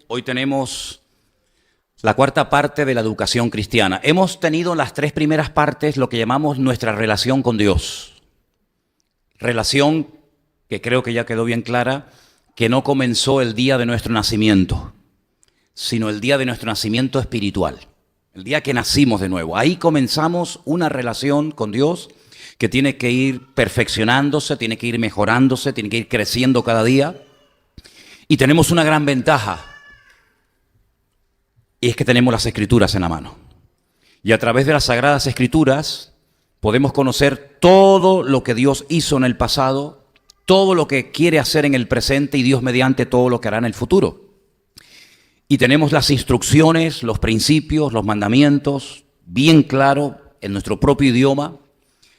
Hoy tenemos la cuarta parte de la educación cristiana. Hemos tenido en las tres primeras partes lo que llamamos nuestra relación con Dios. Relación que creo que ya quedó bien clara, que no comenzó el día de nuestro nacimiento, sino el día de nuestro nacimiento espiritual, el día que nacimos de nuevo. Ahí comenzamos una relación con Dios que tiene que ir perfeccionándose, tiene que ir mejorándose, tiene que ir creciendo cada día. Y tenemos una gran ventaja, y es que tenemos las Escrituras en la mano. Y a través de las Sagradas Escrituras podemos conocer todo lo que Dios hizo en el pasado, todo lo que quiere hacer en el presente y Dios mediante todo lo que hará en el futuro. Y tenemos las instrucciones, los principios, los mandamientos, bien claro en nuestro propio idioma,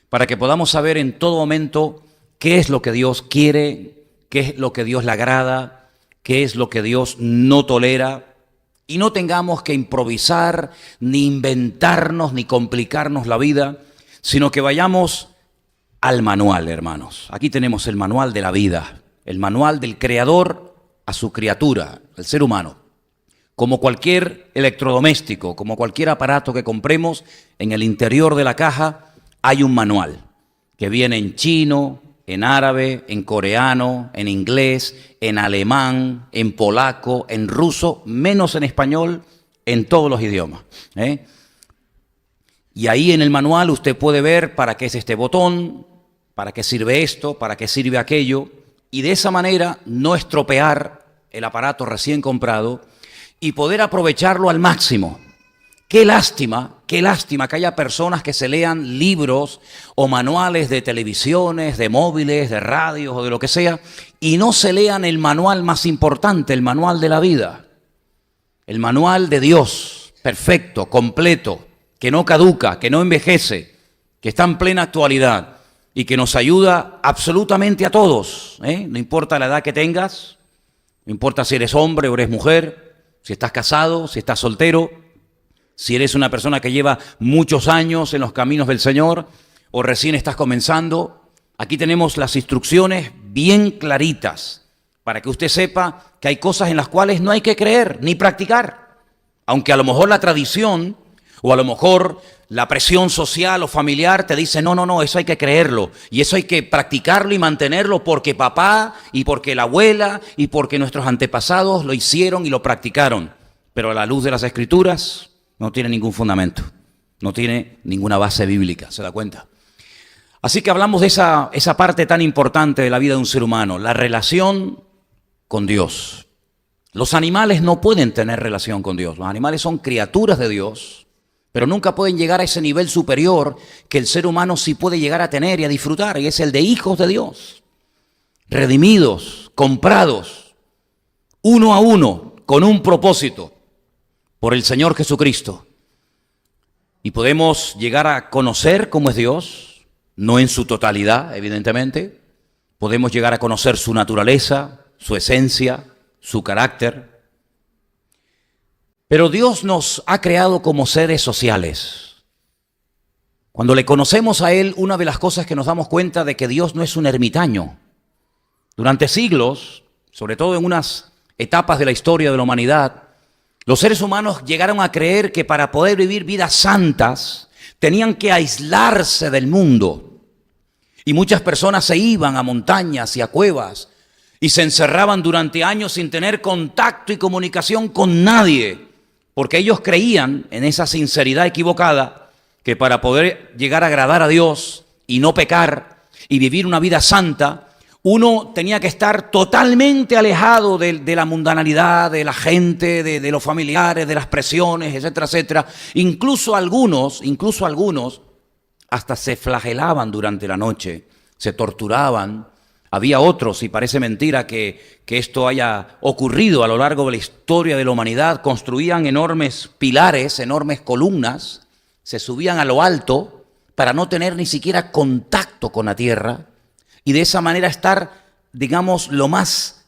para que podamos saber en todo momento qué es lo que Dios quiere, qué es lo que Dios le agrada, qué es lo que Dios no tolera, y no tengamos que improvisar, ni inventarnos, ni complicarnos la vida, sino que vayamos al manual, hermanos. Aquí tenemos el manual de la vida, el manual del Creador a su criatura, el ser humano. Como cualquier electrodoméstico, como cualquier aparato que compremos, en el interior de la caja hay un manual que viene en chino, en árabe, en coreano, en inglés, en alemán, en polaco, en ruso, menos en español, en todos los idiomas. Y ahí en el manual usted puede ver para qué es este botón, para qué sirve esto, para qué sirve aquello, y de esa manera no estropear el aparato recién comprado y poder aprovecharlo al máximo. Qué lástima que haya personas que se lean libros o manuales de televisiones, de móviles, de radios o de lo que sea, y no se lean el manual más importante, el manual de la vida, el manual de Dios, perfecto, completo, que no caduca, que no envejece, que está en plena actualidad y que nos ayuda absolutamente a todos, No importa la edad que tengas, no importa si eres hombre o eres mujer, si estás casado, si estás soltero, si eres una persona que lleva muchos años en los caminos del Señor o recién estás comenzando, aquí tenemos las instrucciones bien claritas para que usted sepa que hay cosas en las cuales no hay que creer ni practicar. Aunque a lo mejor la tradición o a lo mejor la presión social o familiar te dice, no, eso hay que creerlo y eso hay que practicarlo y mantenerlo porque papá y porque la abuela y porque nuestros antepasados lo hicieron y lo practicaron. Pero a la luz de las Escrituras no tiene ningún fundamento, no tiene ninguna base bíblica, ¿se da cuenta? Así que hablamos de esa parte tan importante de la vida de un ser humano, la relación con Dios. Los animales no pueden tener relación con Dios, los animales son criaturas de Dios, pero nunca pueden llegar a ese nivel superior que el ser humano sí puede llegar a tener y a disfrutar, y es el de hijos de Dios, redimidos, comprados, uno a uno, con un propósito, por el Señor Jesucristo. Y podemos llegar a conocer cómo es Dios, no en su totalidad, evidentemente. Podemos llegar a conocer su naturaleza, su esencia, su carácter. Pero Dios nos ha creado como seres sociales. Cuando le conocemos a Él, una de las cosas que nos damos cuenta de que Dios no es un ermitaño. Durante siglos, sobre todo en unas etapas de la historia de la humanidad, los seres humanos llegaron a creer que para poder vivir vidas santas tenían que aislarse del mundo. Y muchas personas se iban a montañas y a cuevas y se encerraban durante años sin tener contacto y comunicación con nadie, porque ellos creían en esa sinceridad equivocada que para poder llegar a agradar a Dios y no pecar y vivir una vida santa, uno tenía que estar totalmente alejado de la mundanalidad, de la gente, de los familiares, de las presiones, etcétera, etcétera. Incluso algunos hasta se flagelaban durante la noche, se torturaban. Había otros, y parece mentira que esto haya ocurrido a lo largo de la historia de la humanidad, construían enormes pilares, enormes columnas, se subían a lo alto para no tener ni siquiera contacto con la tierra, y de esa manera estar, digamos, lo más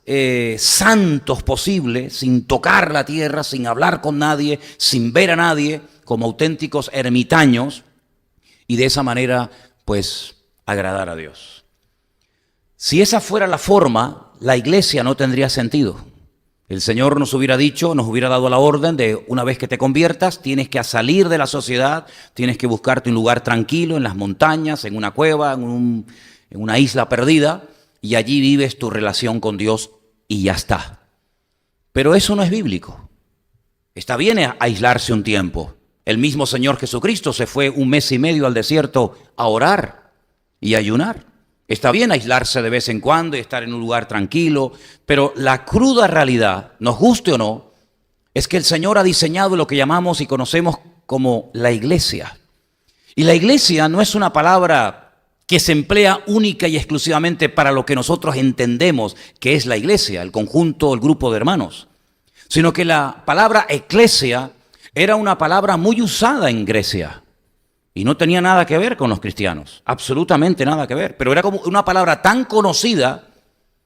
santos posible, sin tocar la tierra, sin hablar con nadie, sin ver a nadie, como auténticos ermitaños, y de esa manera, pues, agradar a Dios. Si esa fuera la forma, la iglesia no tendría sentido. El Señor nos hubiera dicho, nos hubiera dado la orden de una vez que te conviertas, tienes que salir de la sociedad, tienes que buscarte un lugar tranquilo en las montañas, en una cueva, en una isla perdida, y allí vives tu relación con Dios y ya está. Pero eso no es bíblico. Está bien aislarse un tiempo. El mismo Señor Jesucristo se fue 1 mes y medio al desierto a orar y ayunar. Está bien aislarse de vez en cuando y estar en un lugar tranquilo, pero la cruda realidad, nos guste o no, es que el Señor ha diseñado lo que llamamos y conocemos como la iglesia. Y la iglesia no es una palabra que se emplea única y exclusivamente para lo que nosotros entendemos que es la iglesia, el conjunto, el grupo de hermanos, sino que la palabra eclesia era una palabra muy usada en Grecia. Y no tenía nada que ver con los cristianos, absolutamente nada que ver. Pero era como una palabra tan conocida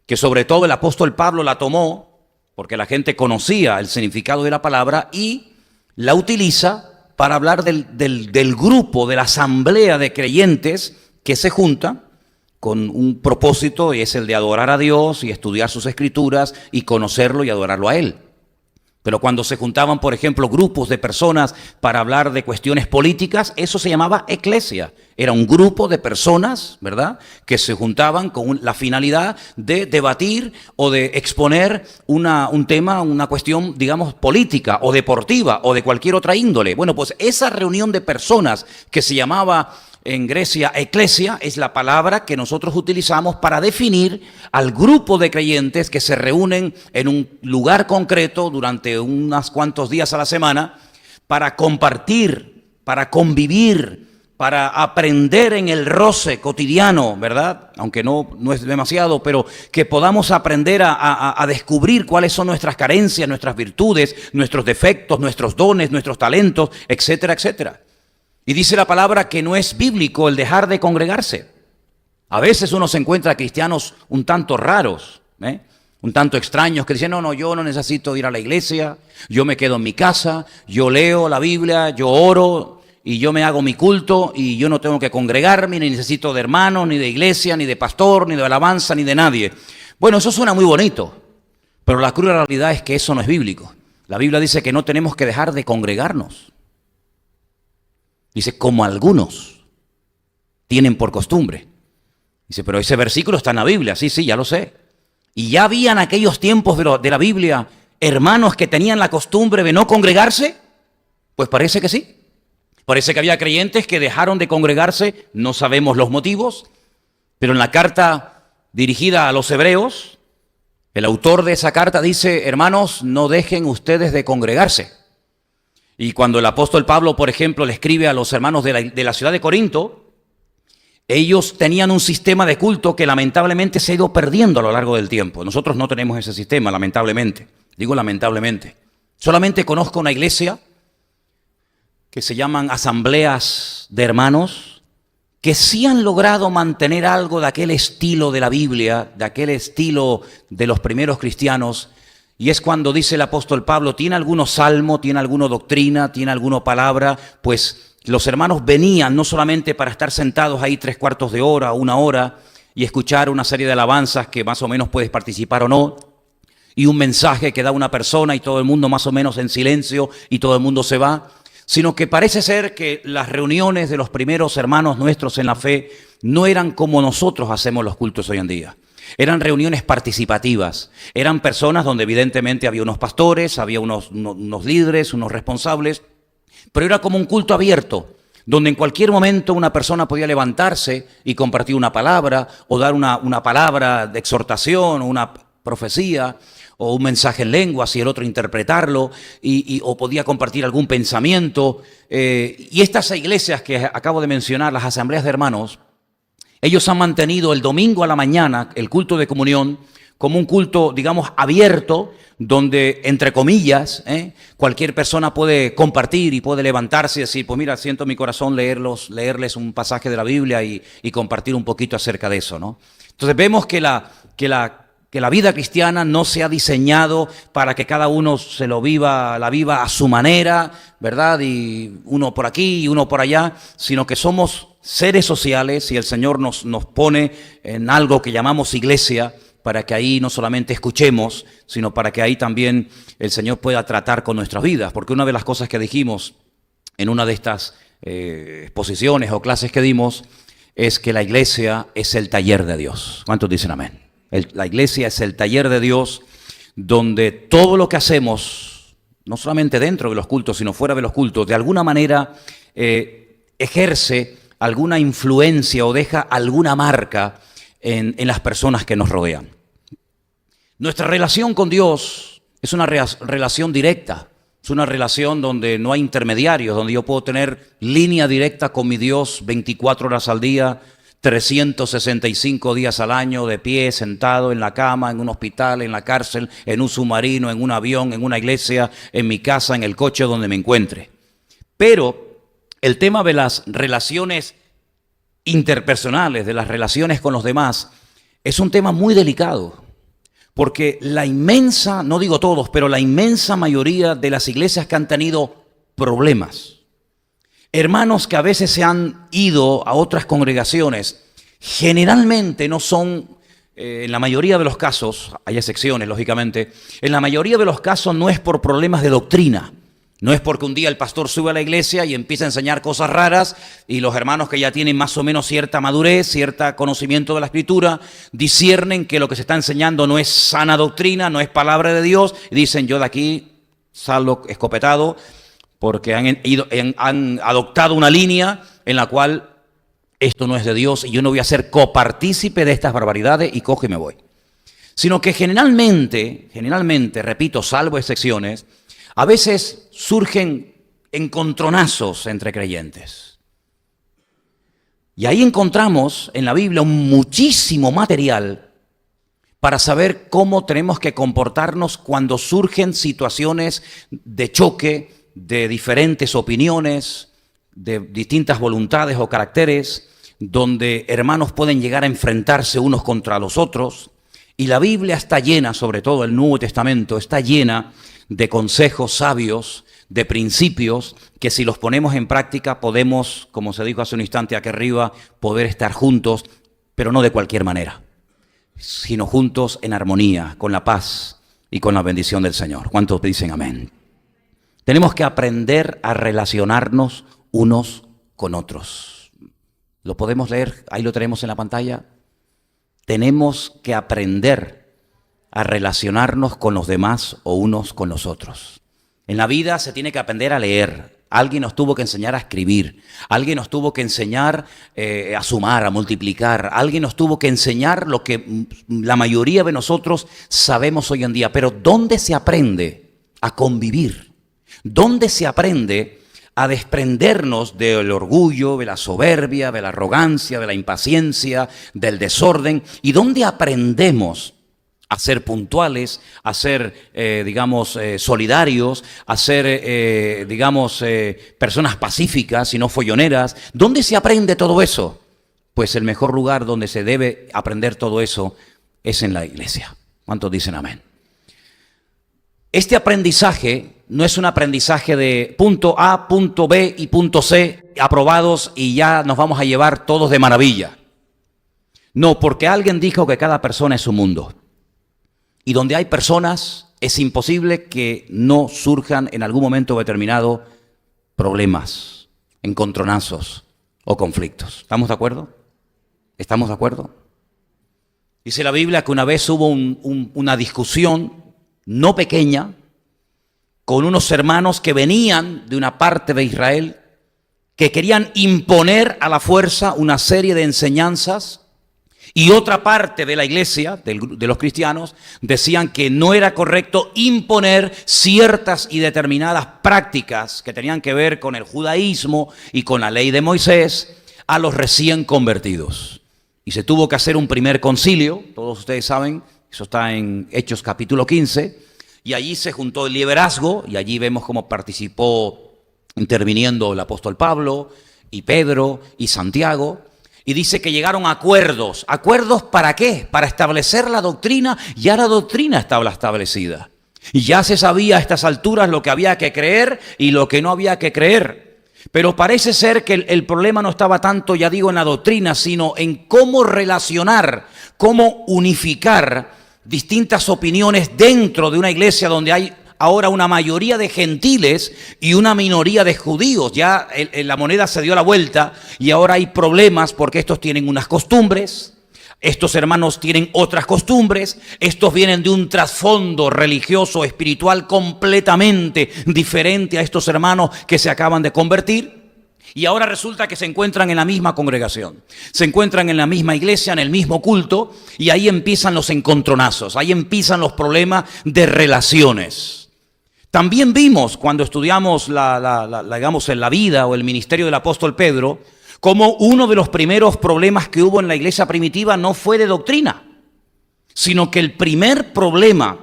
que sobre todo el apóstol Pablo la tomó, porque la gente conocía el significado de la palabra y la utiliza para hablar del grupo, de la asamblea de creyentes que se junta con un propósito, y es el de adorar a Dios y estudiar sus escrituras y conocerlo y adorarlo a Él. Pero cuando se juntaban, por ejemplo, grupos de personas para hablar de cuestiones políticas, eso se llamaba eclesia. Era un grupo de personas, ¿verdad?, que se juntaban con la finalidad de debatir o de exponer un tema, una cuestión, digamos, política o deportiva o de cualquier otra índole. Bueno, pues esa reunión de personas que se llamaba en Grecia eclesia es la palabra que nosotros utilizamos para definir al grupo de creyentes que se reúnen en un lugar concreto durante unos cuantos días a la semana para compartir, para convivir, para aprender en el roce cotidiano, ¿verdad? Aunque no es demasiado, pero que podamos aprender a descubrir cuáles son nuestras carencias, nuestras virtudes, nuestros defectos, nuestros dones, nuestros talentos, etcétera, etcétera. Y dice la palabra que no es bíblico el dejar de congregarse. A veces uno se encuentra cristianos un tanto raros, un tanto extraños, que dicen, no, yo no necesito ir a la iglesia, yo me quedo en mi casa, yo leo la Biblia, yo oro y yo me hago mi culto y yo no tengo que congregarme, ni necesito de hermanos, ni de iglesia, ni de pastor, ni de alabanza, ni de nadie. Bueno, eso suena muy bonito, pero la cruda realidad es que eso no es bíblico. La Biblia dice que no tenemos que dejar de congregarnos. Dice, como algunos tienen por costumbre. Dice, pero ese versículo está en la Biblia. Sí, ya lo sé. Y ya había en aquellos tiempos de la Biblia hermanos que tenían la costumbre de no congregarse. Pues parece que sí. Parece que había creyentes que dejaron de congregarse. No sabemos los motivos. Pero en la carta dirigida a los hebreos, el autor de esa carta dice, hermanos, no dejen ustedes de congregarse. Y cuando el apóstol Pablo, por ejemplo, le escribe a los hermanos de la ciudad de Corinto, ellos tenían un sistema de culto que lamentablemente se ha ido perdiendo a lo largo del tiempo. Nosotros no tenemos ese sistema, lamentablemente. Digo lamentablemente. Solamente conozco una iglesia que se llaman asambleas de hermanos, que sí han logrado mantener algo de aquel estilo de la Biblia, de aquel estilo de los primeros cristianos. Y es cuando dice el apóstol Pablo, ¿tiene alguno salmo, tiene alguna doctrina, tiene alguna palabra? Pues los hermanos venían no solamente para estar sentados ahí 3/4 de hora, 1 hora, y escuchar una serie de alabanzas que más o menos puedes participar o no, y un mensaje que da una persona y todo el mundo más o menos en silencio y todo el mundo se va, sino que parece ser que las reuniones de los primeros hermanos nuestros en la fe no eran como nosotros hacemos los cultos hoy en día. Eran reuniones participativas, eran personas donde evidentemente había unos pastores, había unos líderes, unos responsables, pero era como un culto abierto, donde en cualquier momento una persona podía levantarse y compartir una palabra, o dar una palabra de exhortación, o una profecía, o un mensaje en lenguas y el otro interpretarlo, o podía compartir algún pensamiento. Y estas iglesias que acabo de mencionar, las asambleas de hermanos, ellos han mantenido el domingo a la mañana el culto de comunión como un culto, digamos, abierto, donde, entre comillas, cualquier persona puede compartir y puede levantarse y decir, pues mira, siento en mi corazón leerles un pasaje de la Biblia y compartir un poquito acerca de eso, ¿no? Entonces vemos que la vida cristiana no se ha diseñado para que cada uno la viva a su manera, ¿verdad? Y uno por aquí y uno por allá, sino que somos seres sociales y el Señor nos pone en algo que llamamos iglesia para que ahí no solamente escuchemos, sino para que ahí también el Señor pueda tratar con nuestras vidas. Porque una de las cosas que dijimos en una de estas exposiciones o clases que dimos es que la iglesia es el taller de Dios. ¿Cuántos dicen amén? La iglesia es el taller de Dios, donde todo lo que hacemos, no solamente dentro de los cultos, sino fuera de los cultos, de alguna manera ejerce alguna influencia o deja alguna marca en las personas que nos rodean. Nuestra relación con Dios es una relación directa, es una relación donde no hay intermediarios, donde yo puedo tener línea directa con mi Dios 24 horas al día, 365 días al año, de pie, sentado en la cama, en un hospital, en la cárcel, en un submarino, en un avión, en una iglesia, en mi casa, en el coche, donde me encuentre. Pero el tema de las relaciones interpersonales, de las relaciones con los demás, es un tema muy delicado, porque la inmensa, no digo todos, pero la inmensa mayoría de las iglesias que han tenido problemas, hermanos que a veces se han ido a otras congregaciones, generalmente no son, en la mayoría de los casos, hay excepciones lógicamente, en la mayoría de los casos no es por problemas de doctrina, no es porque un día el pastor sube a la iglesia y empieza a enseñar cosas raras y los hermanos que ya tienen más o menos cierta madurez, cierto conocimiento de la Escritura, disciernen que lo que se está enseñando no es sana doctrina, no es palabra de Dios, y dicen yo de aquí salgo escopetado, porque han adoptado una línea en la cual esto no es de Dios y yo no voy a ser copartícipe de estas barbaridades y cojo y me voy. Sino que generalmente, repito, salvo excepciones, a veces surgen encontronazos entre creyentes. Y ahí encontramos en la Biblia muchísimo material para saber cómo tenemos que comportarnos cuando surgen situaciones de choque, de diferentes opiniones, de distintas voluntades o caracteres, donde hermanos pueden llegar a enfrentarse unos contra los otros. Y la Biblia está llena, sobre todo el Nuevo Testamento, está llena de consejos sabios, de principios, que si los ponemos en práctica podemos, como se dijo hace un instante aquí arriba, poder estar juntos, pero no de cualquier manera, sino juntos en armonía, con la paz y con la bendición del Señor. ¿Cuántos dicen amén? Tenemos que aprender a relacionarnos unos con otros. ¿Lo podemos leer? Ahí lo tenemos en la pantalla. Tenemos que aprender a relacionarnos con los demás o unos con los otros. En la vida se tiene que aprender a leer. Alguien nos tuvo que enseñar a escribir. Alguien nos tuvo que enseñar a sumar, a multiplicar. Alguien nos tuvo que enseñar lo que la mayoría de nosotros sabemos hoy en día. Pero ¿dónde se aprende a convivir? ¿Dónde se aprende a desprendernos del orgullo, de la soberbia, de la arrogancia, de la impaciencia, del desorden? ¿Y dónde aprendemos a ser puntuales, a ser, solidarios, a ser, personas pacíficas y no folloneras? ¿Dónde se aprende todo eso? Pues el mejor lugar donde se debe aprender todo eso es en la iglesia. ¿Cuántos dicen amén? Este aprendizaje no es un aprendizaje de punto A, punto B y punto C, aprobados y ya nos vamos a llevar todos de maravilla. No, porque alguien dijo que cada persona es un mundo. Y donde hay personas, es imposible que no surjan en algún momento determinado problemas, encontronazos o conflictos. ¿Estamos de acuerdo? ¿Estamos de acuerdo? Dice la Biblia que una vez hubo una discusión no pequeña con unos hermanos que venían de una parte de Israel que querían imponer a la fuerza una serie de enseñanzas. Y otra parte de la iglesia, de los cristianos, decían que no era correcto imponer ciertas y determinadas prácticas que tenían que ver con el judaísmo y con la ley de Moisés a los recién convertidos. Y se tuvo que hacer un primer concilio, todos ustedes saben, eso está en Hechos capítulo 15, y allí se juntó el liderazgo, y allí vemos cómo participó interviniendo el apóstol Pablo, y Pedro, y Santiago. Y dice que llegaron a acuerdos. ¿Acuerdos para qué? Para establecer la doctrina. Ya la doctrina estaba establecida. Y ya se sabía a estas alturas lo que había que creer y lo que no había que creer. Pero parece ser que el problema no estaba tanto, ya digo, en la doctrina, sino en cómo relacionar, cómo unificar distintas opiniones dentro de una iglesia donde hay ahora una mayoría de gentiles y una minoría de judíos. Ya la moneda se dio la vuelta y ahora hay problemas porque estos tienen unas costumbres, estos hermanos tienen otras costumbres, estos vienen de un trasfondo religioso, espiritual completamente diferente a estos hermanos que se acaban de convertir. Y ahora resulta que se encuentran en la misma congregación, se encuentran en la misma iglesia, en el mismo culto, y ahí empiezan los encontronazos, ahí empiezan los problemas de relaciones. También vimos cuando estudiamos digamos, en la vida o el ministerio del apóstol Pedro, como uno de los primeros problemas que hubo en la iglesia primitiva no fue de doctrina, sino que el primer problema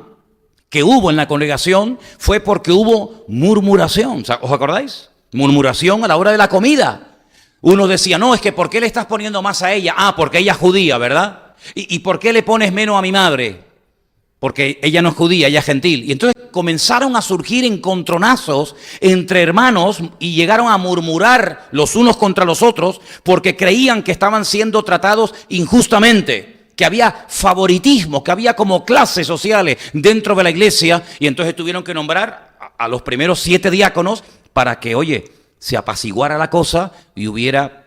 que hubo en la congregación fue porque hubo murmuración. ¿Os acordáis? Murmuración a la hora de la comida. Uno decía, no, es que ¿por qué le estás poniendo más a ella? Ah, porque ella es judía, ¿verdad? ¿Y por qué le pones menos a mi madre? Porque ella no es judía, ella es gentil. Y entonces comenzaron a surgir encontronazos entre hermanos y llegaron a murmurar los unos contra los otros porque creían que estaban siendo tratados injustamente, que había favoritismo, que había como clases sociales dentro de la iglesia, y entonces tuvieron que nombrar a los primeros 7 diáconos para que, oye, se apaciguara la cosa y hubiera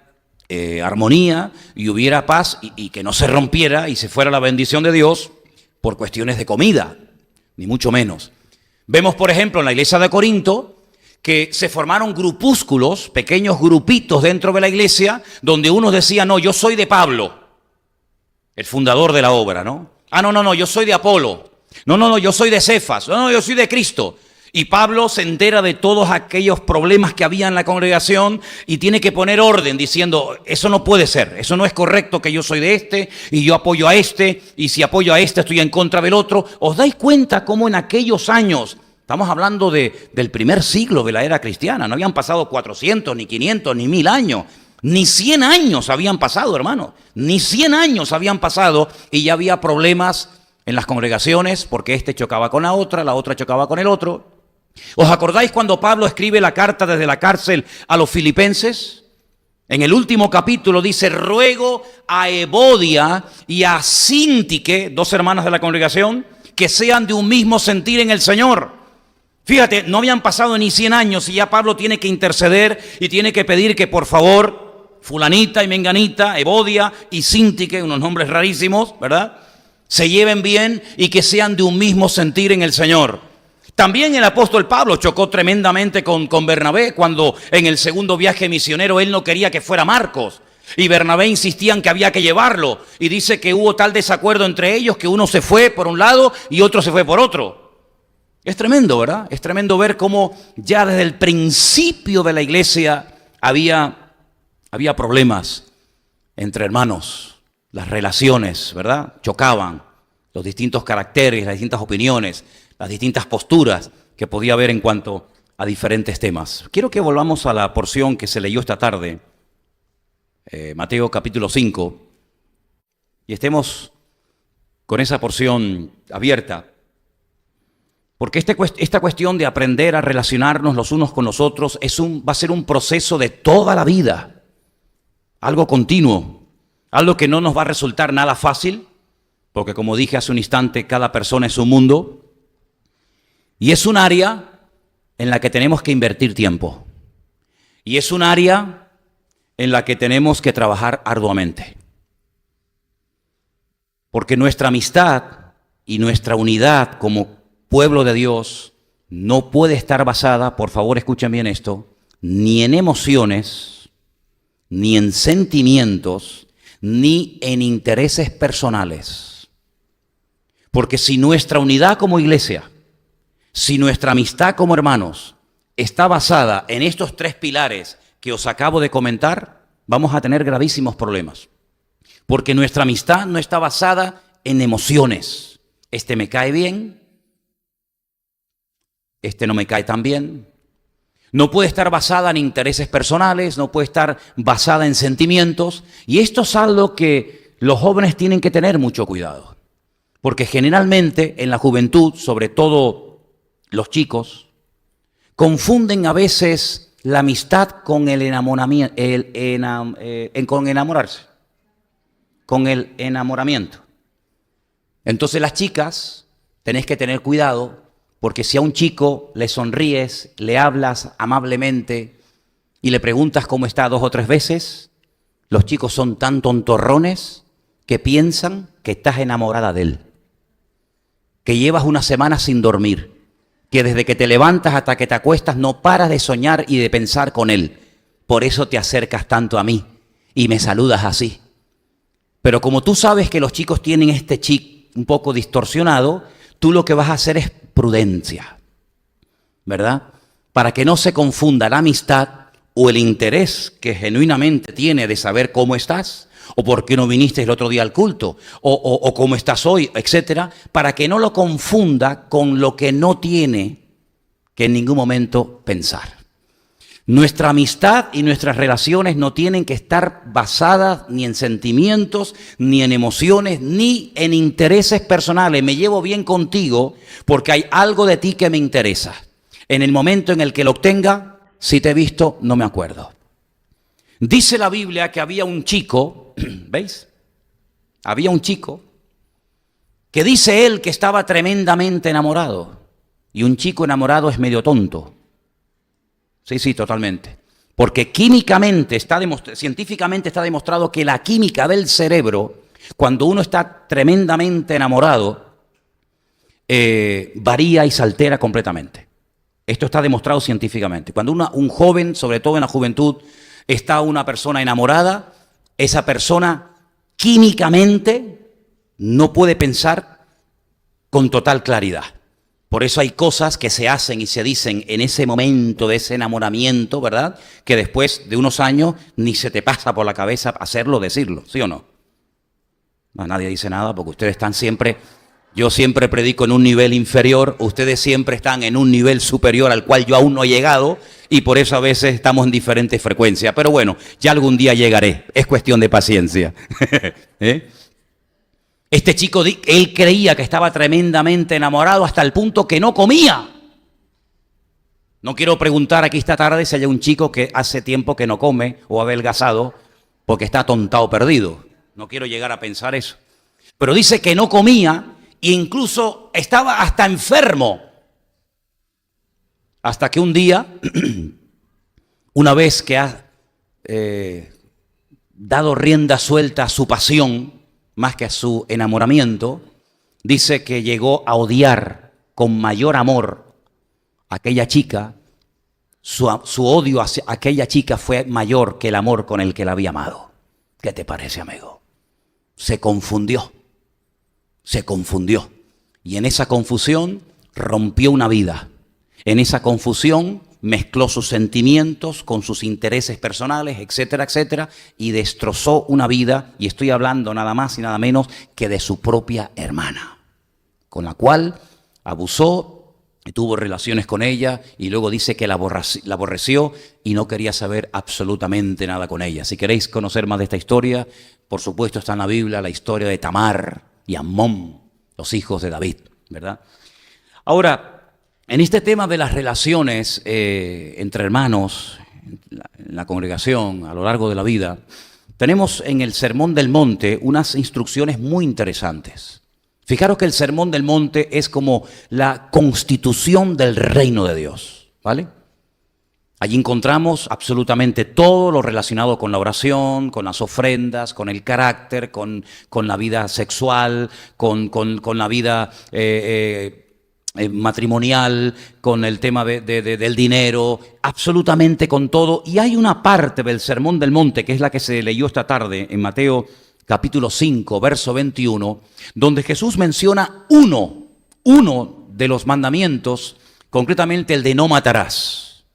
armonía y hubiera paz y que no se rompiera y se fuera la bendición de Dios por cuestiones de comida, ni mucho menos. Vemos, por ejemplo, en la iglesia de Corinto, que se formaron grupúsculos, pequeños grupitos dentro de la iglesia, donde unos decían, no, yo soy de Pablo, el fundador de la obra, ¿no? Ah, no, yo soy de Apolo. No, yo soy de Cefas. No, yo soy de Cristo. Y Pablo se entera de todos aquellos problemas que había en la congregación y tiene que poner orden diciendo, eso no puede ser, eso no es correcto que yo soy de este y yo apoyo a este y si apoyo a este estoy en contra del otro. ¿Os dais cuenta cómo en aquellos años, estamos hablando del primer siglo de la era cristiana, no habían pasado 400, ni 500, ni 1000 años, ni 100 años habían pasado, hermano, ni 100 años habían pasado y ya había problemas en las congregaciones porque este chocaba con la otra chocaba con el otro? ¿Os acordáis cuando Pablo escribe la carta desde la cárcel a los filipenses? En el último capítulo dice, ruego a Evodia y a Síntique, 2 hermanas de la congregación, que sean de un mismo sentir en el Señor. Fíjate, no habían pasado ni 100 años y ya Pablo tiene que interceder y tiene que pedir que por favor, fulanita y menganita, Evodia y Síntique, unos nombres rarísimos, ¿verdad?, se lleven bien y que sean de un mismo sentir en el Señor. También el apóstol Pablo chocó tremendamente con Bernabé cuando en el segundo viaje misionero él no quería que fuera Marcos y Bernabé insistía en que había que llevarlo y dice que hubo tal desacuerdo entre ellos que uno se fue por un lado y otro se fue por otro. Es tremendo, ¿verdad? Es tremendo ver cómo ya desde el principio de la iglesia había problemas entre hermanos, las relaciones, ¿verdad? Chocaban los distintos caracteres, las distintas opiniones, las distintas posturas que podía haber en cuanto a diferentes temas. Quiero que volvamos a la porción que se leyó esta tarde, Mateo capítulo 5, y estemos con esa porción abierta, porque esta cuestión de aprender a relacionarnos los unos con los otros va a ser un proceso de toda la vida, algo continuo, algo que no nos va a resultar nada fácil, porque como dije hace un instante, cada persona es un mundo, y es un área en la que tenemos que invertir tiempo. Y es un área en la que tenemos que trabajar arduamente. Porque nuestra amistad y nuestra unidad como pueblo de Dios no puede estar basada, por favor escuchen bien esto, ni en emociones, ni en sentimientos, ni en intereses personales. Porque si nuestra unidad como iglesia, si nuestra amistad como hermanos está basada en estos 3 pilares que os acabo de comentar, vamos a tener gravísimos problemas. Porque nuestra amistad no está basada en emociones. Este me cae bien, este no me cae tan bien. No puede estar basada en intereses personales, no puede estar basada en sentimientos. Y esto es algo que los jóvenes tienen que tener mucho cuidado. Porque generalmente en la juventud, sobre todo los chicos, confunden a veces la amistad con el enamoramiento, con enamorarse, con el enamoramiento. Entonces las chicas tenéis que tener cuidado, porque si a un chico le sonríes, le hablas amablemente y le preguntas cómo está 2 o 3 veces, los chicos son tan tontorrones que piensan que estás enamorada de él, que llevas una semana sin dormir, que desde que te levantas hasta que te acuestas no paras de soñar y de pensar con él. Por eso te acercas tanto a mí y me saludas así. Pero como tú sabes que los chicos tienen este chip un poco distorsionado, tú lo que vas a hacer es prudencia, ¿verdad? Para que no se confunda la amistad o el interés que genuinamente tiene de saber cómo estás, o por qué no viniste el otro día al culto, o cómo estás hoy, etcétera, para que no lo confunda con lo que no tiene que en ningún momento pensar. Nuestra amistad y nuestras relaciones no tienen que estar basadas ni en sentimientos, ni en emociones, ni en intereses personales. Me llevo bien contigo porque hay algo de ti que me interesa. En el momento en el que lo obtenga, si te he visto, no me acuerdo. Dice la Biblia que había un chico, ¿veis? Había un chico que dice él que estaba tremendamente enamorado. Y un chico enamorado es medio tonto. Sí, totalmente. Porque químicamente, científicamente está demostrado que la química del cerebro, cuando uno está tremendamente enamorado, varía y se altera completamente. Esto está demostrado científicamente. Cuando un joven, sobre todo en la juventud, está una persona enamorada, esa persona químicamente no puede pensar con total claridad. Por eso hay cosas que se hacen y se dicen en ese momento de ese enamoramiento, ¿verdad? Que después de unos años ni se te pasa por la cabeza hacerlo o decirlo, ¿sí o no? No, nadie dice nada porque ustedes están siempre, yo siempre predico en un nivel inferior, ustedes siempre están en un nivel superior al cual yo aún no he llegado y por eso a veces estamos en diferentes frecuencias. Pero bueno, ya algún día llegaré, es cuestión de paciencia. Este chico, él creía que estaba tremendamente enamorado hasta el punto que no comía. No quiero preguntar aquí esta tarde si hay un chico que hace tiempo que no come o ha adelgazado porque está atontado perdido. No quiero llegar a pensar eso. Pero dice que no comía e incluso estaba hasta enfermo. Hasta que un día, una vez que ha dado rienda suelta a su pasión, más que a su enamoramiento, dice que llegó a odiar con mayor amor a aquella chica. Su odio hacia aquella chica fue mayor que el amor con el que la había amado. ¿Qué te parece, amigo? Se confundió. Y en esa confusión rompió una vida. En esa confusión mezcló sus sentimientos con sus intereses personales, etcétera, etcétera, y destrozó una vida, y estoy hablando nada más y nada menos que de su propia hermana, con la cual abusó, y tuvo relaciones con ella, y luego dice que la aborreció y no quería saber absolutamente nada con ella. Si queréis conocer más de esta historia, por supuesto está en la Biblia la historia de Tamar y Amnón, los hijos de David, ¿verdad? Ahora, en este tema de las relaciones entre hermanos, en la congregación, a lo largo de la vida, tenemos en el Sermón del Monte unas instrucciones muy interesantes. Fijaros que el Sermón del Monte es como la constitución del reino de Dios, ¿vale? Allí encontramos absolutamente todo lo relacionado con la oración, con las ofrendas, con el carácter, con la vida sexual, con la vida matrimonial, con el tema del dinero, absolutamente con todo. Y hay una parte del Sermón del Monte, que es la que se leyó esta tarde en Mateo capítulo 5, verso 21, donde Jesús menciona uno de los mandamientos, concretamente el de no matarás,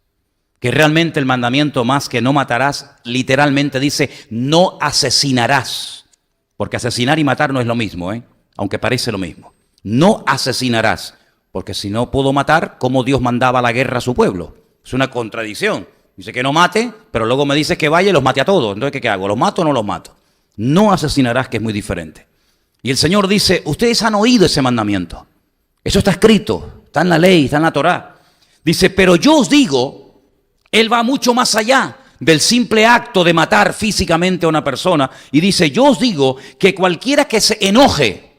que realmente el mandamiento más que no matarás, literalmente dice no asesinarás, porque asesinar y matar no es lo mismo, aunque parece lo mismo. No asesinarás. Porque si no puedo matar, ¿cómo Dios mandaba la guerra a su pueblo? Es una contradicción. Dice que no mate, pero luego me dice que vaya y los mate a todos. Entonces, ¿qué hago? ¿Los mato o no los mato? No asesinarás, que es muy diferente. Y el Señor dice, ustedes han oído ese mandamiento. Eso está escrito, está en la ley, está en la Torá. Dice, pero yo os digo, Él va mucho más allá del simple acto de matar físicamente a una persona y dice, yo os digo que cualquiera que se enoje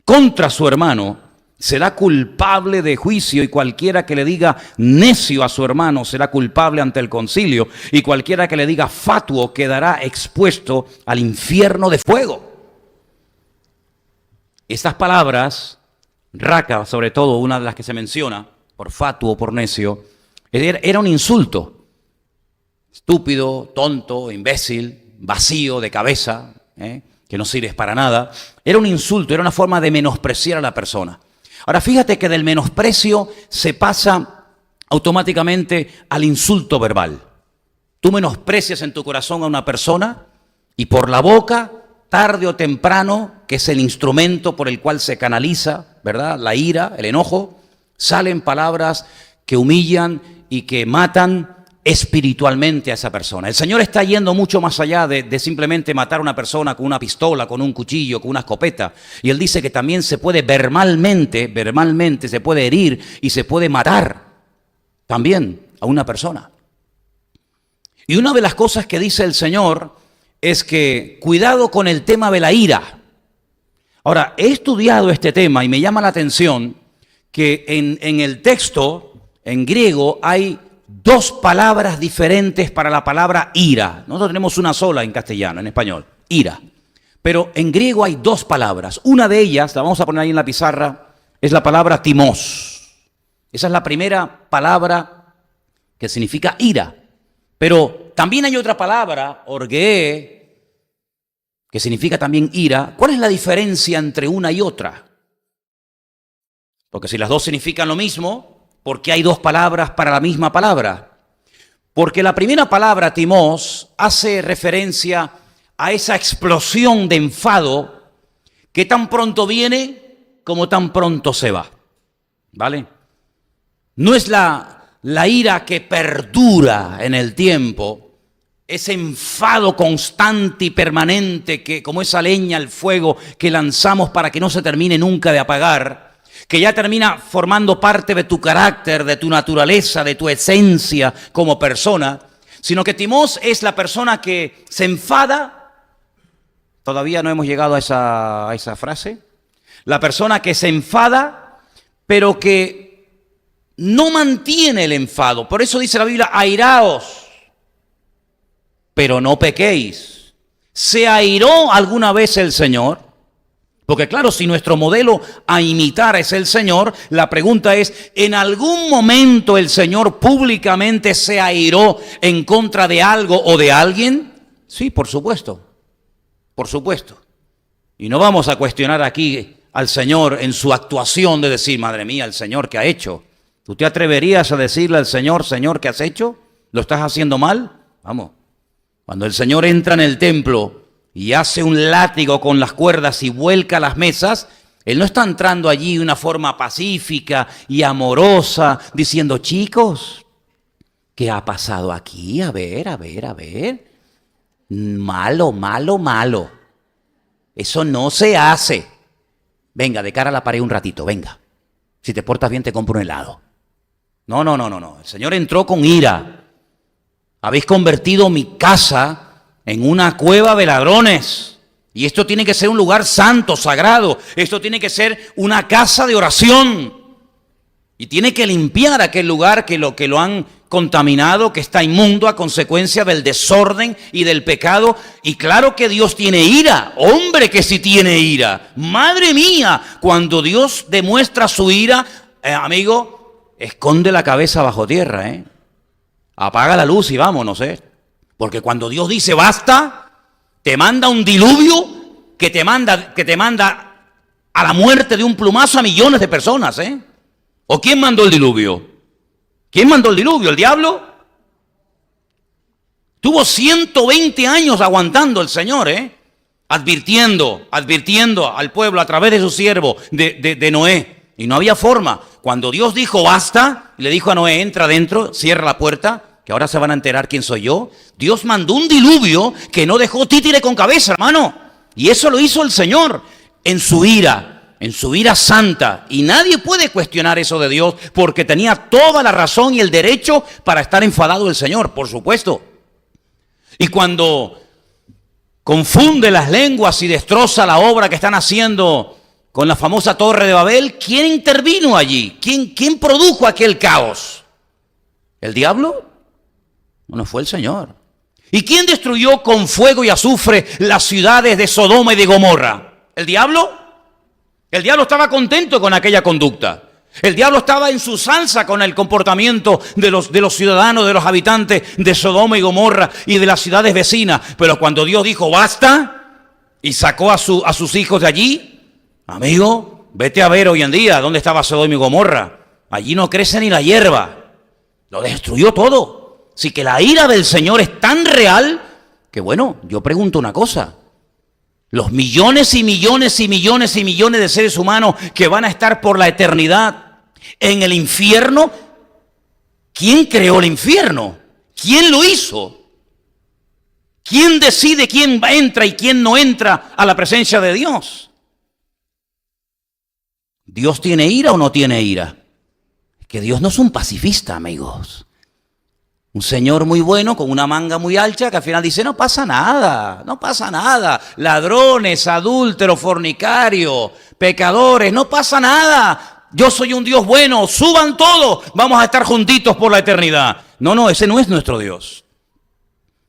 contra su hermano será culpable de juicio, y cualquiera que le diga necio a su hermano será culpable ante el concilio, y cualquiera que le diga fatuo quedará expuesto al infierno de fuego. Estas palabras, raca sobre todo, una de las que se menciona, por fatuo, por necio, era un insulto. Estúpido, tonto, imbécil, vacío de cabeza, que no sirves para nada. Era un insulto, era una forma de menospreciar a la persona. Ahora fíjate que del menosprecio se pasa automáticamente al insulto verbal. Tú menosprecias en tu corazón a una persona y por la boca, tarde o temprano, que es el instrumento por el cual se canaliza, ¿verdad?, la ira, el enojo, salen palabras que humillan y que matan espiritualmente a esa persona. El Señor está yendo mucho más allá de simplemente matar a una persona con una pistola, con un cuchillo, con una escopeta. Y Él dice que también se puede verbalmente se puede herir y se puede matar también a una persona. Y una de las cosas que dice el Señor es que cuidado con el tema de la ira. Ahora, he estudiado este tema y me llama la atención que en el texto, en griego, hay dos palabras diferentes para la palabra ira. Nosotros tenemos una sola en castellano, en español, ira. Pero en griego hay dos palabras. Una de ellas, la vamos a poner ahí en la pizarra, es la palabra timos. Esa es la primera palabra que significa ira. Pero también hay otra palabra, orgee, que significa también ira. ¿Cuál es la diferencia entre una y otra? Porque si las dos significan lo mismo, ¿por qué hay dos palabras para la misma palabra? Porque la primera palabra, timos, hace referencia a esa explosión de enfado que tan pronto viene como tan pronto se va. ¿Vale? No es la ira que perdura en el tiempo, ese enfado constante y permanente que, como esa leña al fuego que lanzamos para que no se termine nunca de apagar, que ya termina formando parte de tu carácter, de tu naturaleza, de tu esencia como persona, sino que timos es la persona que se enfada. Todavía no hemos llegado a esa frase. La persona que se enfada, pero que no mantiene el enfado. Por eso dice la Biblia, airaos, pero no pequéis. ¿Se airó alguna vez el Señor? Porque claro, si nuestro modelo a imitar es el Señor, la pregunta es, ¿en algún momento el Señor públicamente se airó en contra de algo o de alguien? Sí, por supuesto. Por supuesto. Y no vamos a cuestionar aquí al Señor en su actuación de decir, madre mía, el Señor, ¿qué ha hecho? ¿Tú te atreverías a decirle al Señor, Señor, ¿qué has hecho? ¿Lo estás haciendo mal? Vamos. Cuando el Señor entra en el templo y hace un látigo con las cuerdas y vuelca las mesas, Él no está entrando allí de una forma pacífica y amorosa, diciendo, chicos, ¿qué ha pasado aquí? A ver. Malo. Eso no se hace. Venga, de cara a la pared un ratito, venga. Si te portas bien te compro un helado. No. El Señor entró con ira. Habéis convertido mi casa en una cueva de ladrones. Y esto tiene que ser un lugar santo, sagrado. Esto tiene que ser una casa de oración. Y tiene que limpiar aquel lugar que lo han contaminado, que está inmundo a consecuencia del desorden y del pecado. Y claro que Dios tiene ira. Hombre, que sí tiene ira. Madre mía, cuando Dios demuestra su ira, amigo, esconde la cabeza bajo tierra, Apaga la luz y vámonos, Porque cuando Dios dice basta, te manda un diluvio que te manda a la muerte de un plumazo a millones de personas, ¿O quién mandó el diluvio? ¿Quién mandó el diluvio? ¿El diablo? Tuvo 120 años aguantando el Señor, advirtiendo al pueblo a través de su siervo, de Noé. Y no había forma. Cuando Dios dijo basta, le dijo a Noé, entra adentro, cierra la puerta, que ahora se van a enterar quién soy yo. Dios mandó un diluvio que no dejó títere con cabeza, hermano. Y eso lo hizo el Señor en su ira. en su ira santa, y nadie puede cuestionar eso de Dios, porque tenía toda la razón y el derecho para estar enfadado el Señor, por supuesto. Y cuando confunde las lenguas y destroza la obra que están haciendo con la famosa Torre de Babel, ¿quién intervino allí? ¿Quién produjo aquel caos? ¿El diablo? No fue el Señor. ¿Y quién destruyó con fuego y azufre las ciudades de Sodoma y de Gomorra? ¿El diablo? El diablo estaba contento con aquella conducta. El diablo estaba en su salsa con el comportamiento de los ciudadanos, de los habitantes de Sodoma y Gomorra y de las ciudades vecinas. Pero cuando Dios dijo basta y sacó a sus hijos de allí, amigo, vete a ver hoy en día dónde estaba Sodoma y Gomorra. Allí no crece ni la hierba. Lo destruyó todo. Así que la ira del Señor es tan real que, bueno, yo pregunto una cosa. Los millones y millones y millones y millones de seres humanos que van a estar por la eternidad en el infierno, ¿quién creó el infierno? ¿Quién lo hizo? ¿Quién decide quién entra y quién no entra a la presencia de Dios? ¿Dios tiene ira o no tiene ira? Que Dios no es un pacifista, amigos. Un señor muy bueno con una manga muy ancha que al final dice, no pasa nada, no pasa nada. Ladrones, adúlteros, fornicarios, pecadores, no pasa nada. Yo soy un Dios bueno, suban todos, vamos a estar juntitos por la eternidad. No, ese no es nuestro Dios.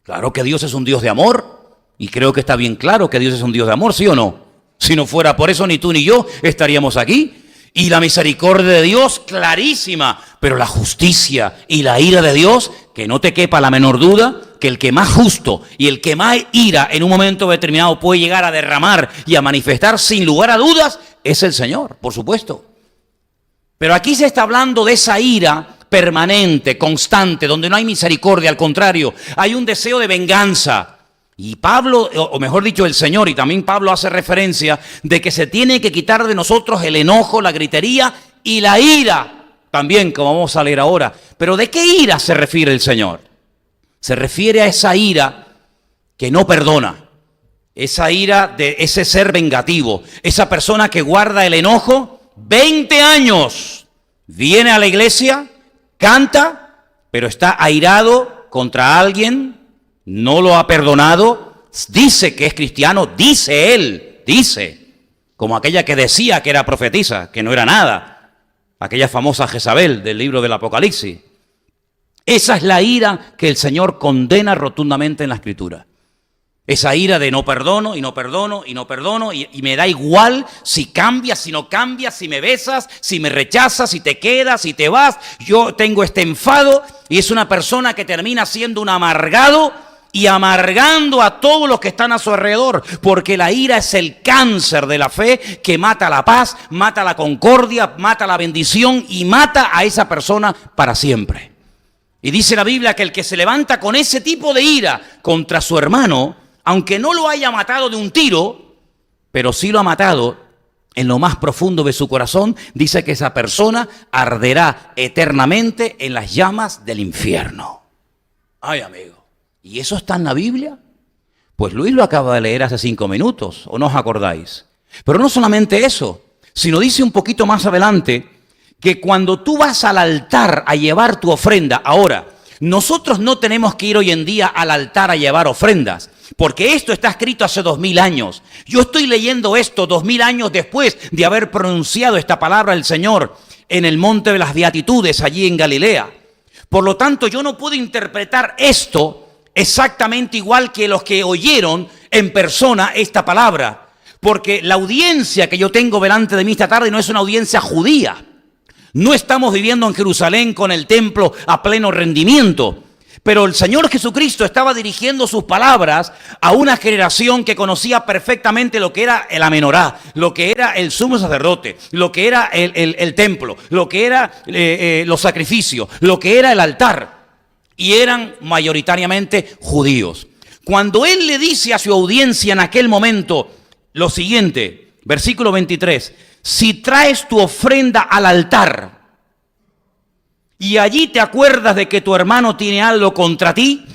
Claro que Dios es un Dios de amor y creo que está bien claro que Dios es un Dios de amor, ¿sí o no? Si no fuera por eso ni tú ni yo estaríamos aquí. Y la misericordia de Dios, clarísima, pero la justicia y la ira de Dios, que no te quepa la menor duda, que el que más justo y el que más ira en un momento determinado puede llegar a derramar y a manifestar sin lugar a dudas, es el Señor, por supuesto. Pero aquí se está hablando de esa ira permanente, constante, donde no hay misericordia, al contrario, hay un deseo de venganza. Y Pablo, o mejor dicho, el Señor, y también Pablo hace referencia de que se tiene que quitar de nosotros el enojo, la gritería y la ira, también como vamos a leer ahora. Pero ¿de qué ira se refiere el Señor? Se refiere a esa ira que no perdona, esa ira de ese ser vengativo, esa persona que guarda el enojo 20 años, viene a la iglesia, canta, pero está airado contra alguien, no lo ha perdonado, dice que es cristiano, dice él, como aquella que decía que era profetisa, que no era nada, aquella famosa Jezabel del libro del Apocalipsis. Esa es la ira que el Señor condena rotundamente en la Escritura. Esa ira de no perdono y no perdono y no perdono y me da igual si cambias, si no cambias, si me besas, si me rechazas, si te quedas, si te vas. Yo tengo este enfado y es una persona que termina siendo un amargado y amargando a todos los que están a su alrededor, porque la ira es el cáncer de la fe que mata la paz, mata la concordia, mata la bendición y mata a esa persona para siempre. Y dice la Biblia que el que se levanta con ese tipo de ira contra su hermano, aunque no lo haya matado de un tiro, pero sí lo ha matado en lo más profundo de su corazón, dice que esa persona arderá eternamente en las llamas del infierno. Ay, amigo. ¿Y eso está en la Biblia? Pues Luis lo acaba de leer hace 5 minutos, ¿o no os acordáis? Pero no solamente eso, sino dice un poquito más adelante que cuando tú vas al altar a llevar tu ofrenda, ahora, nosotros no tenemos que ir hoy en día al altar a llevar ofrendas, porque esto está escrito hace 2000 años. Yo estoy leyendo esto 2000 años después de haber pronunciado esta palabra del Señor en el Monte de las Beatitudes, allí en Galilea. Por lo tanto, yo no puedo interpretar esto exactamente igual que los que oyeron en persona esta palabra, porque la audiencia que yo tengo delante de mí esta tarde no es una audiencia judía. No estamos viviendo en Jerusalén con el templo a pleno rendimiento, pero el Señor Jesucristo estaba dirigiendo sus palabras a una generación que conocía perfectamente lo que era el amenorá, lo que era el sumo sacerdote, lo que era el templo, lo que era los sacrificios, lo que era el altar. Y eran mayoritariamente judíos. Cuando Él le dice a su audiencia en aquel momento lo siguiente, versículo 23, si traes tu ofrenda al altar y allí te acuerdas de que tu hermano tiene algo contra ti,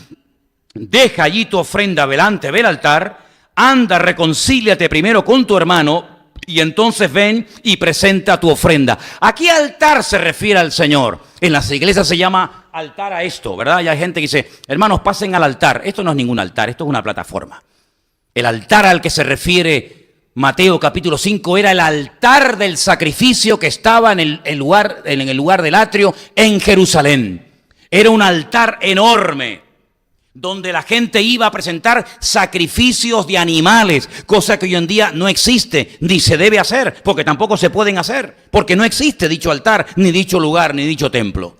deja allí tu ofrenda delante del altar, anda, reconcíliate primero con tu hermano Y entonces ven y presenta tu ofrenda. ¿A qué altar se refiere al Señor? En las iglesias se llama altar a esto, ¿verdad? Y hay gente que dice, hermanos, pasen al altar. Esto no es ningún altar, esto es una plataforma. El altar al que se refiere Mateo capítulo 5 era el altar del sacrificio que estaba en el lugar del atrio en Jerusalén. Era un altar enorme, donde la gente iba a presentar sacrificios de animales, cosa que hoy en día no existe, ni se debe hacer, porque tampoco se pueden hacer, porque no existe dicho altar, ni dicho lugar, ni dicho templo.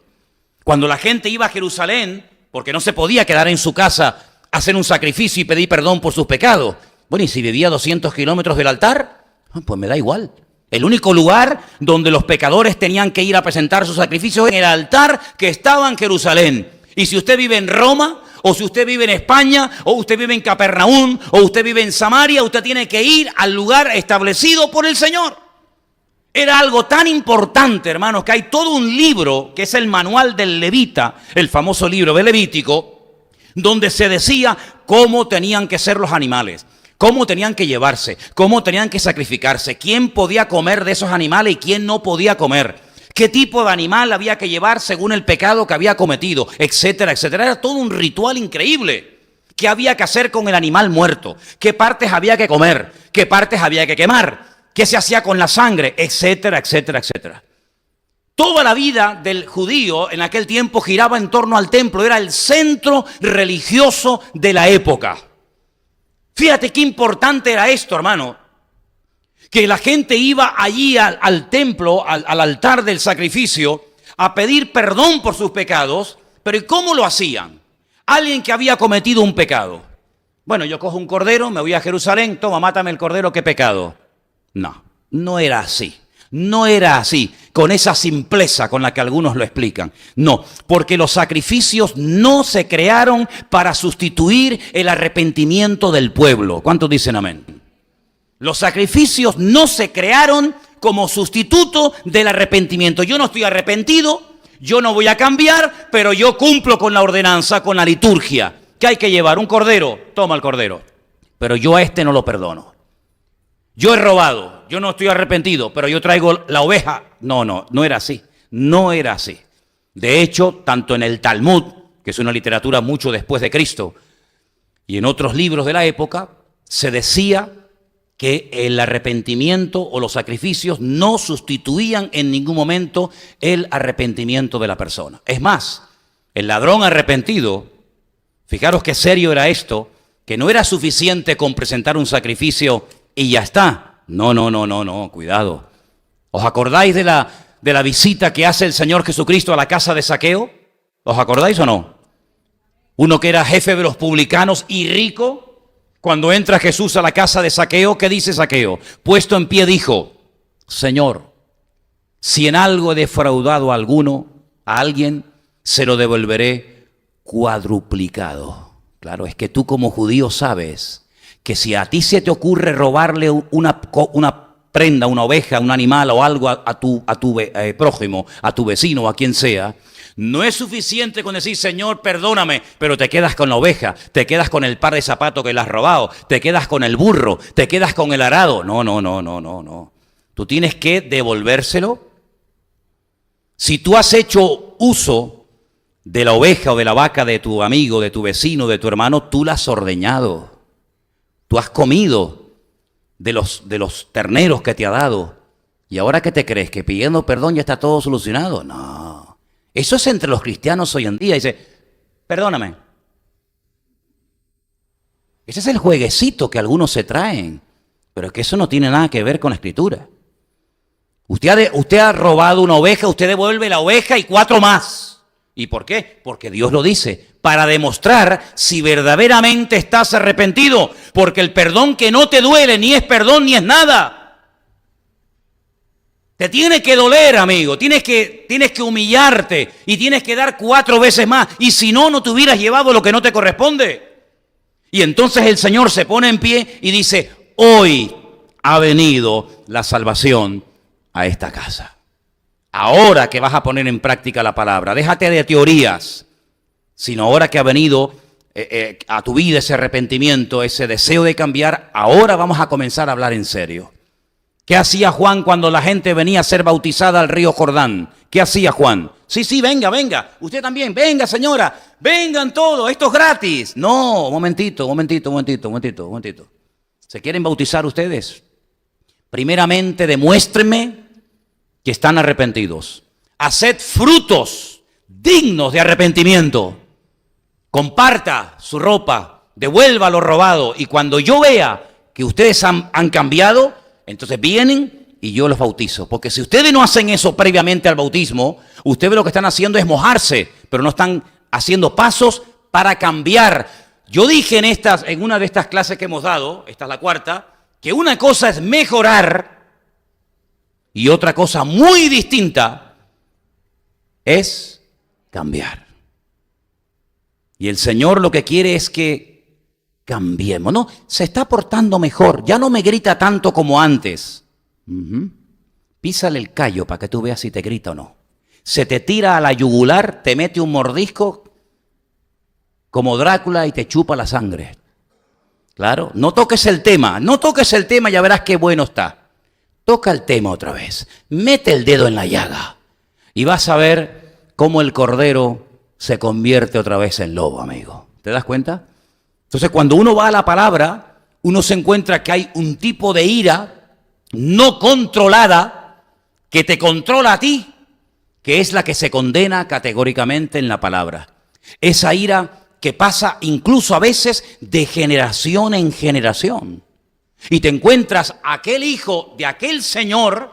Cuando la gente iba a Jerusalén, porque no se podía quedar en su casa a hacer un sacrificio y pedir perdón por sus pecados. Bueno, ¿y si vivía a 200 kilómetros del altar? Pues me da igual. El único lugar donde los pecadores tenían que ir a presentar sus sacrificios era el altar que estaba en Jerusalén. Y si usted vive en Roma, o si usted vive en España, o usted vive en Capernaum, o usted vive en Samaria, usted tiene que ir al lugar establecido por el Señor. Era algo tan importante, hermanos, que hay todo un libro, que es el manual del Levita, el famoso libro de Levítico, donde se decía cómo tenían que ser los animales, cómo tenían que llevarse, cómo tenían que sacrificarse, quién podía comer de esos animales y quién no podía comer. ¿Qué tipo de animal había que llevar según el pecado que había cometido? Etcétera, etcétera. Era todo un ritual increíble. ¿Qué había que hacer con el animal muerto? ¿Qué partes había que comer? ¿Qué partes había que quemar? ¿Qué se hacía con la sangre? Etcétera, etcétera, etcétera. Toda la vida del judío en aquel tiempo giraba en torno al templo. Era el centro religioso de la época. Fíjate qué importante era esto, hermano. Que la gente iba allí al templo, al altar del sacrificio, a pedir perdón por sus pecados. Pero ¿y cómo lo hacían? Alguien que había cometido un pecado. Bueno, yo cojo un cordero, me voy a Jerusalén, toma, mátame el cordero, ¿qué pecado? No, no era así. No era así, con esa simpleza con la que algunos lo explican. No, porque los sacrificios no se crearon para sustituir el arrepentimiento del pueblo. ¿Cuántos dicen amén? Los sacrificios no se crearon como sustituto del arrepentimiento. Yo no estoy arrepentido, yo no voy a cambiar, pero yo cumplo con la ordenanza, con la liturgia. ¿Qué hay que llevar? Un cordero, toma el cordero. Pero yo a este no lo perdono. Yo he robado, yo no estoy arrepentido, pero yo traigo la oveja. No era así, no era así. De hecho, tanto en el Talmud, que es una literatura mucho después de Cristo, y en otros libros de la época, se decía que el arrepentimiento o los sacrificios no sustituían en ningún momento el arrepentimiento de la persona. Es más, el ladrón arrepentido, fijaros qué serio era esto, que no era suficiente con presentar un sacrificio y ya está. No, cuidado. ¿Os acordáis de la visita que hace el Señor Jesucristo a la casa de Zaqueo? ¿Os acordáis o no? Uno que era jefe de los publicanos y rico. Cuando entra Jesús a la casa de Zaqueo, ¿qué dice Zaqueo? Puesto en pie dijo, Señor, si en algo he defraudado a alguien, se lo devolveré cuadruplicado. Claro, es que tú como judío sabes que si a ti se te ocurre robarle una prenda, una oveja, un animal o algo a tu prójimo, a tu vecino o a quien sea, no es suficiente con decir, Señor, perdóname, pero te quedas con la oveja, te quedas con el par de zapatos que le has robado, te quedas con el burro, te quedas con el arado. No. Tú tienes que devolvérselo. Si tú has hecho uso de la oveja o de la vaca de tu amigo, de tu vecino, de tu hermano, tú la has ordeñado. Tú has comido de los terneros que te ha dado. ¿Y ahora qué te crees? ¿Que pidiendo perdón ya está todo solucionado? No. Eso es entre los cristianos hoy en día. Dice, perdóname. Ese es el jueguecito que algunos se traen. Pero es que eso no tiene nada que ver con la Escritura. Usted ha robado una oveja, usted devuelve la oveja y 4 más. ¿Y por qué? Porque Dios lo dice. Para demostrar si verdaderamente estás arrepentido. Porque el perdón que no te duele ni es perdón ni es nada. Te tiene que doler, amigo, tienes que humillarte y tienes que dar 4 veces más. Y si no, no te hubieras llevado lo que no te corresponde. Y entonces el Señor se pone en pie y dice, hoy ha venido la salvación a esta casa. Ahora que vas a poner en práctica la palabra, déjate de teorías, sino ahora que ha venido a tu vida ese arrepentimiento, ese deseo de cambiar, ahora vamos a comenzar a hablar en serio. ¿Qué hacía Juan cuando la gente venía a ser bautizada al río Jordán? ¿Qué hacía Juan? Sí, venga, venga. Usted también, venga, señora. Vengan todos, esto es gratis. No, momentito. ¿Se quieren bautizar ustedes? Primeramente, demuéstrenme que están arrepentidos. Haced frutos dignos de arrepentimiento. Comparta su ropa, devuelva lo robado. Y cuando yo vea que ustedes han cambiado, entonces vienen y yo los bautizo. Porque si ustedes no hacen eso previamente al bautismo, ustedes lo que están haciendo es mojarse, pero no están haciendo pasos para cambiar. Yo dije en una de estas clases que hemos dado, esta es la cuarta, que una cosa es mejorar y otra cosa muy distinta es cambiar. Y el Señor lo que quiere es que cambiemos. No, se está portando mejor, ya no me grita tanto como antes. Písale el callo para que tú veas si te grita o no. Se te tira a la yugular, te mete un mordisco como Drácula y te chupa la sangre. Claro, no toques el tema, ya verás qué bueno está. Toca el tema otra vez, mete el dedo en la llaga y vas a ver cómo el cordero se convierte otra vez en lobo, amigo. ¿Te das cuenta? Entonces, cuando uno va a la palabra, uno se encuentra que hay un tipo de ira no controlada que te controla a ti, que es la que se condena categóricamente en la palabra. Esa ira que pasa incluso a veces de generación en generación. Y te encuentras aquel hijo de aquel señor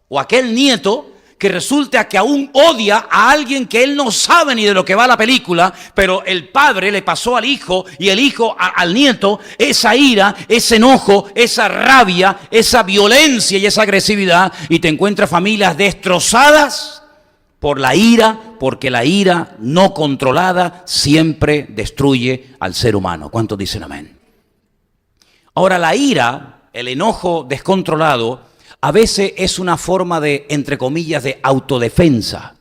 o aquel nieto que resulta que aún odia a alguien que él no sabe ni de lo que va la película, pero el padre le pasó al hijo y el hijo al nieto esa ira, ese enojo, esa rabia, esa violencia y esa agresividad, y te encuentras familias destrozadas por la ira, porque la ira no controlada siempre destruye al ser humano. ¿Cuántos dicen amén? Ahora, la ira, el enojo descontrolado, a veces es una forma de, entre comillas, de autodefensa.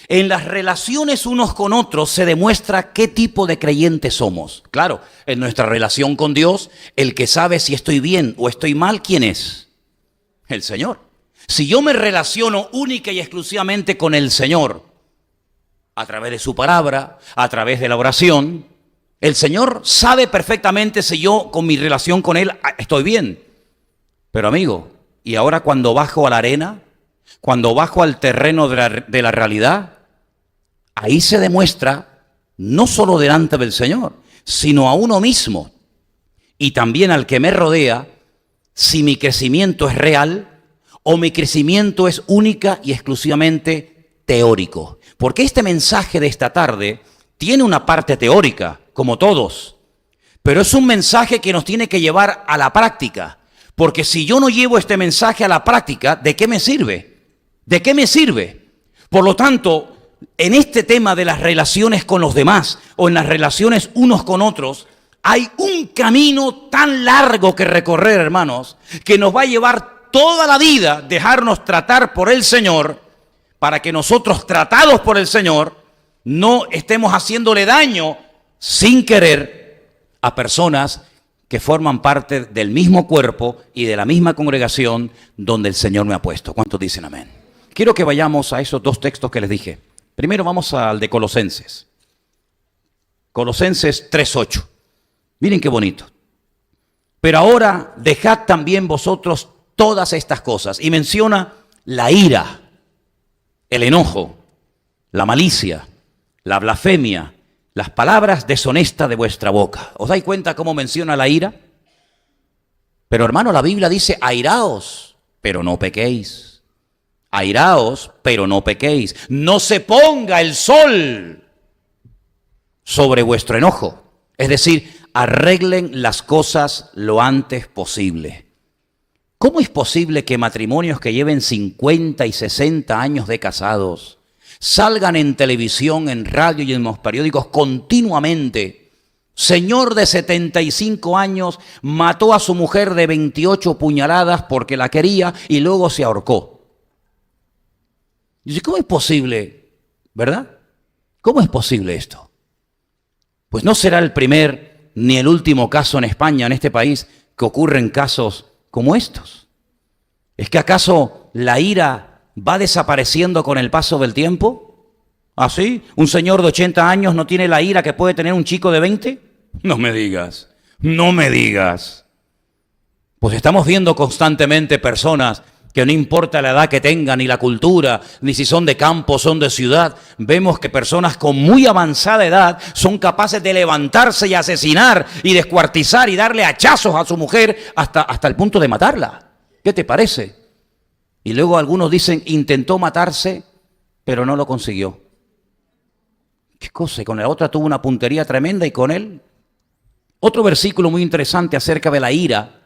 En las relaciones unos con otros se demuestra qué tipo de creyentes somos. Claro, en nuestra relación con Dios, el que sabe si estoy bien o estoy mal, ¿quién es? El Señor. Si yo me relaciono única y exclusivamente con el Señor, a través de su palabra, a través de la oración, el Señor sabe perfectamente si yo con mi relación con Él estoy bien. Pero amigo, y ahora cuando bajo a la arena, cuando bajo al terreno de la realidad, ahí se demuestra no solo delante del Señor, sino a uno mismo y también al que me rodea, si mi crecimiento es real o mi crecimiento es única y exclusivamente teórico. Porque este mensaje de esta tarde tiene una parte teórica, como todos, pero es un mensaje que nos tiene que llevar a la práctica. Porque si yo no llevo este mensaje a la práctica, ¿de qué me sirve? ¿De qué me sirve? Por lo tanto, en este tema de las relaciones con los demás o en las relaciones unos con otros, hay un camino tan largo que recorrer, hermanos, que nos va a llevar toda la vida dejarnos tratar por el Señor, para que nosotros, tratados por el Señor, no estemos haciéndole daño sin querer a personas que forman parte del mismo cuerpo y de la misma congregación donde el Señor me ha puesto. ¿Cuántos dicen amén? Quiero que vayamos a esos dos textos que les dije. Primero vamos al de Colosenses. Colosenses 3:8. Miren qué bonito. Pero ahora dejad también vosotros todas estas cosas. Y menciona la ira, el enojo, la malicia, la blasfemia, las palabras deshonestas de vuestra boca. ¿Os dais cuenta cómo menciona la ira? Pero hermano, la Biblia dice, airaos, pero no pequéis. Airaos, pero no pequéis. No se ponga el sol sobre vuestro enojo. Es decir, arreglen las cosas lo antes posible. ¿Cómo es posible que matrimonios que lleven 50 y 60 años de casados salgan en televisión, en radio y en los periódicos continuamente? Señor de 75 años mató a su mujer de 28 puñaladas porque la quería y luego se ahorcó. Y dice, ¿cómo es posible? ¿Verdad? ¿Cómo es posible esto? Pues no será el primer ni el último caso en España, en este país, que ocurren casos como estos. ¿Es que acaso la ira va desapareciendo con el paso del tiempo? ¿Ah, sí? ¿Un señor de 80 años no tiene la ira que puede tener un chico de 20? No me digas, no me digas. Pues estamos viendo constantemente personas que no importa la edad que tengan, ni la cultura, ni si son de campo o son de ciudad, vemos que personas con muy avanzada edad son capaces de levantarse y asesinar y descuartizar y darle hachazos a su mujer hasta el punto de matarla. ¿Qué te parece? Y luego algunos dicen, intentó matarse, pero no lo consiguió. ¿Qué cosa? Y con la otra tuvo una puntería tremenda y con él. Otro versículo muy interesante acerca de la ira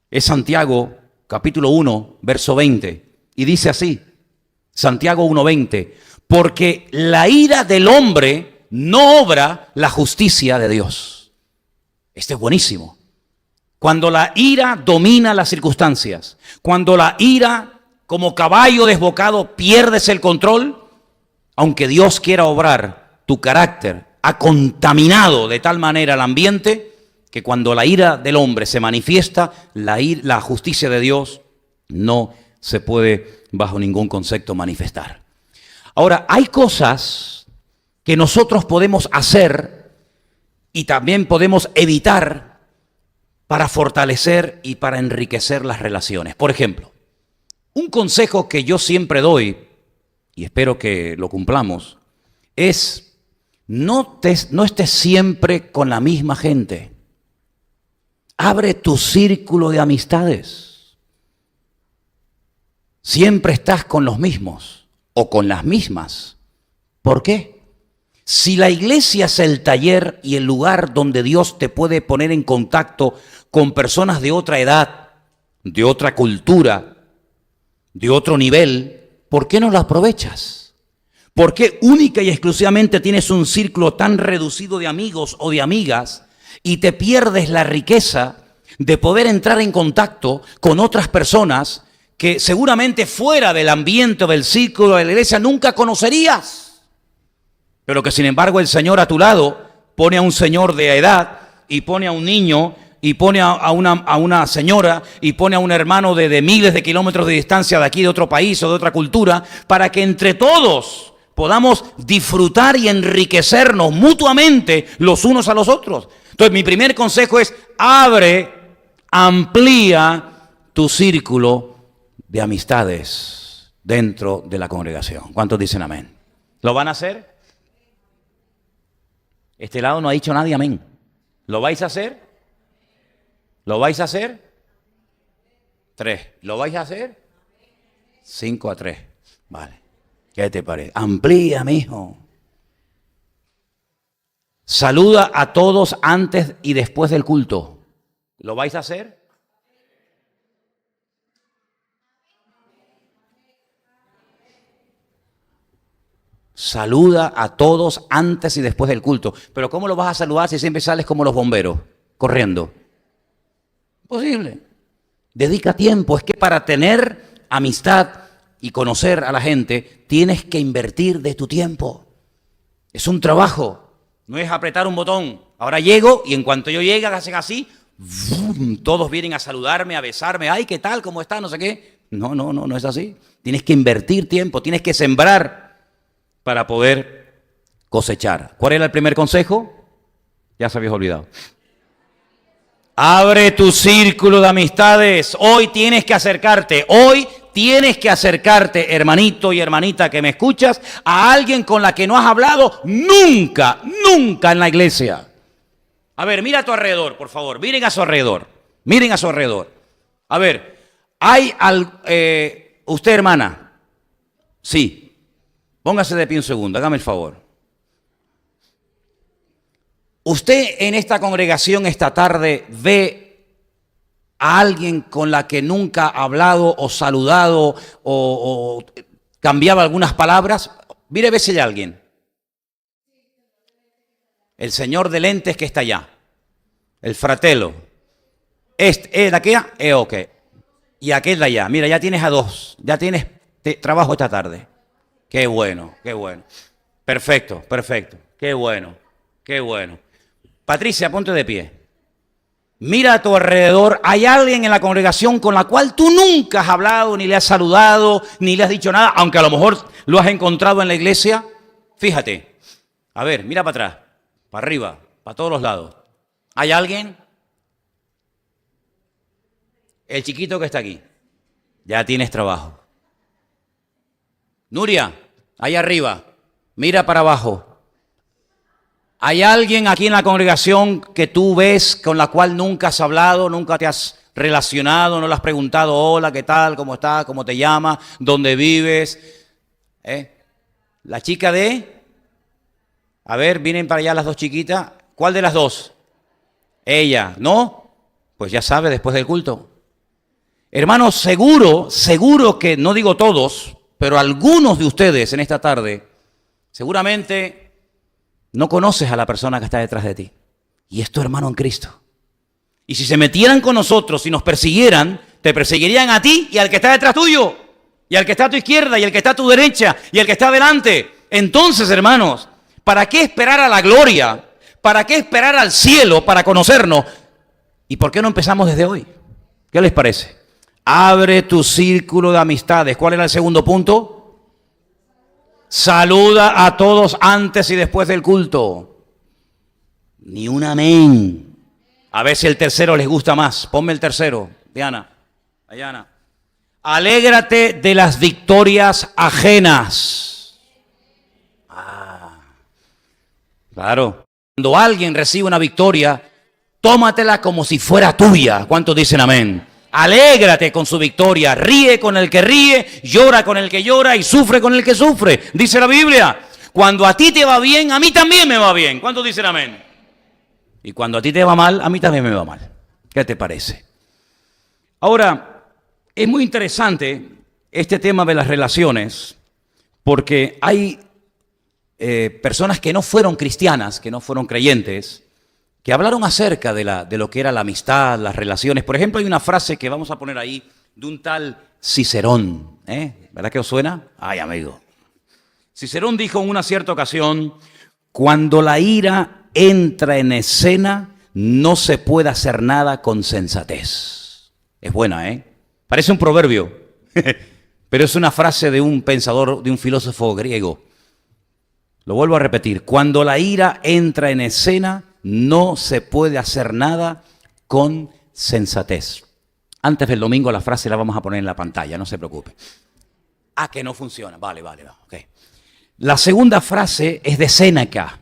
es Santiago capítulo 1, verso 20, y dice así, Santiago 1:20, porque la ira del hombre no obra la justicia de Dios. Este es buenísimo. Cuando la ira domina las circunstancias, cuando la ira como caballo desbocado pierdes el control, aunque Dios quiera obrar, tu carácter ha contaminado de tal manera el ambiente que cuando la ira del hombre se manifiesta, la justicia de Dios no se puede bajo ningún concepto manifestar. Ahora, hay cosas que nosotros podemos hacer y también podemos evitar para fortalecer y para enriquecer las relaciones. Por ejemplo, un consejo que yo siempre doy, y espero que lo cumplamos, es no estés siempre con la misma gente. Abre tu círculo de amistades. Siempre estás con los mismos o con las mismas. ¿Por qué? Si la iglesia es el taller y el lugar donde Dios te puede poner en contacto con personas de otra edad, de otra cultura, de otro nivel, ¿por qué no lo aprovechas? ¿Por qué única y exclusivamente tienes un círculo tan reducido de amigos o de amigas y te pierdes la riqueza de poder entrar en contacto con otras personas que seguramente fuera del ambiente o del círculo de la iglesia nunca conocerías? Pero que sin embargo el Señor a tu lado pone a un señor de edad y pone a un niño y pone a una señora y pone a un hermano de miles de kilómetros de distancia de aquí, de otro país o de otra cultura, para que entre todos podamos disfrutar y enriquecernos mutuamente los unos a los otros. Entonces, mi primer consejo es: amplía tu círculo de amistades dentro de la congregación. ¿Cuántos dicen amén? ¿Lo van a hacer? Este lado no ha dicho nadie amén. ¿Lo vais a hacer? ¿Lo vais a hacer? 3. ¿Lo vais a hacer? 5-3. Vale. ¿Qué te parece? Amplía, mijo. Saluda a todos antes y después del culto. ¿Lo vais a hacer? Saluda a todos antes y después del culto. Pero ¿cómo lo vas a saludar si siempre sales como los bomberos, corriendo? Imposible. Dedica tiempo. Es que para tener amistad y conocer a la gente, tienes que invertir de tu tiempo. Es un trabajo. No es apretar un botón. Ahora llego y en cuanto yo llegue, hacen así, todos vienen a saludarme, a besarme. Ay, ¿qué tal? ¿Cómo está? No sé qué. No es así. Tienes que invertir tiempo, tienes que sembrar para poder cosechar. ¿Cuál era el primer consejo? Ya se habías olvidado. Abre tu círculo de amistades. Hoy tienes que acercarte. Hoy tienes que acercarte, hermanito y hermanita que me escuchas, a alguien con la que no has hablado nunca en la iglesia. A ver, mira a tu alrededor, por favor. Miren a su alrededor. Miren a su alrededor. A ver, usted, hermana. Sí. Póngase de pie un segundo, hágame el favor. ¿Usted en esta congregación esta tarde ve a alguien con la que nunca ha hablado o saludado o cambiaba algunas palabras? Mire, ve si hay alguien. El señor de lentes que está allá. El fratello. ¿De aquí? Ok. Y aquel de allá. Mira, ya tienes a 2. Ya tienes trabajo esta tarde. Qué bueno, qué bueno. Perfecto. Qué bueno. Patricia, ponte de pie. Mira a tu alrededor, ¿hay alguien en la congregación con la cual tú nunca has hablado, ni le has saludado, ni le has dicho nada, aunque a lo mejor lo has encontrado en la iglesia? Fíjate, a ver, mira para atrás, para arriba, para todos los lados. ¿Hay alguien? El chiquito que está aquí. Ya tienes trabajo. Nuria, ahí arriba, mira para abajo. ¿Hay alguien aquí en la congregación que tú ves con la cual nunca has hablado, nunca te has relacionado, no le has preguntado, hola, ¿qué tal? ¿Cómo estás? ¿Cómo te llamas? ¿Dónde vives? La chica de... A ver, vienen para allá las dos chiquitas. ¿Cuál de las dos? Ella, ¿no? Pues ya sabe, después del culto. Hermanos, seguro que, no digo todos, pero algunos de ustedes en esta tarde, seguramente no conoces a la persona que está detrás de ti. Y es tu hermano en Cristo. Y si se metieran con nosotros y nos persiguieran, te perseguirían a ti y al que está detrás tuyo, y al que está a tu izquierda, y al que está a tu derecha, y al que está delante. Entonces, hermanos, ¿para qué esperar a la gloria? ¿Para qué esperar al cielo para conocernos? ¿Y por qué no empezamos desde hoy? ¿Qué les parece? Abre tu círculo de amistades. ¿Cuál era el segundo punto? Saluda a todos antes y después del culto. Ni un amén. A ver si el tercero les gusta más. Ponme el tercero, Diana. Ayana. Alégrate de las victorias ajenas. Claro. Cuando alguien recibe una victoria, tómatela como si fuera tuya. ¿Cuántos dicen amén? Alégrate con su victoria, ríe con el que ríe, llora con el que llora y sufre con el que sufre. Dice la Biblia, cuando a ti te va bien, a mí también me va bien. ¿Cuántos dicen amén? Y cuando a ti te va mal, a mí también me va mal. ¿Qué te parece? Ahora, es muy interesante este tema de las relaciones, porque hay personas que no fueron cristianas, que no fueron creyentes, que hablaron acerca de lo que era la amistad, las relaciones. Por ejemplo, hay una frase que vamos a poner ahí de un tal Cicerón. ¿Verdad que os suena? Ay, amigo. Cicerón dijo en una cierta ocasión, cuando la ira entra en escena, no se puede hacer nada con sensatez. Es buena, ¿eh? Parece un proverbio, pero es una frase de un pensador, de un filósofo griego. Lo vuelvo a repetir, cuando la ira entra en escena, no se puede hacer nada con sensatez. Antes del domingo la frase la vamos a poner en la pantalla, no se preocupe. Ah, que no funciona. Vale, ok. La segunda frase es de Séneca.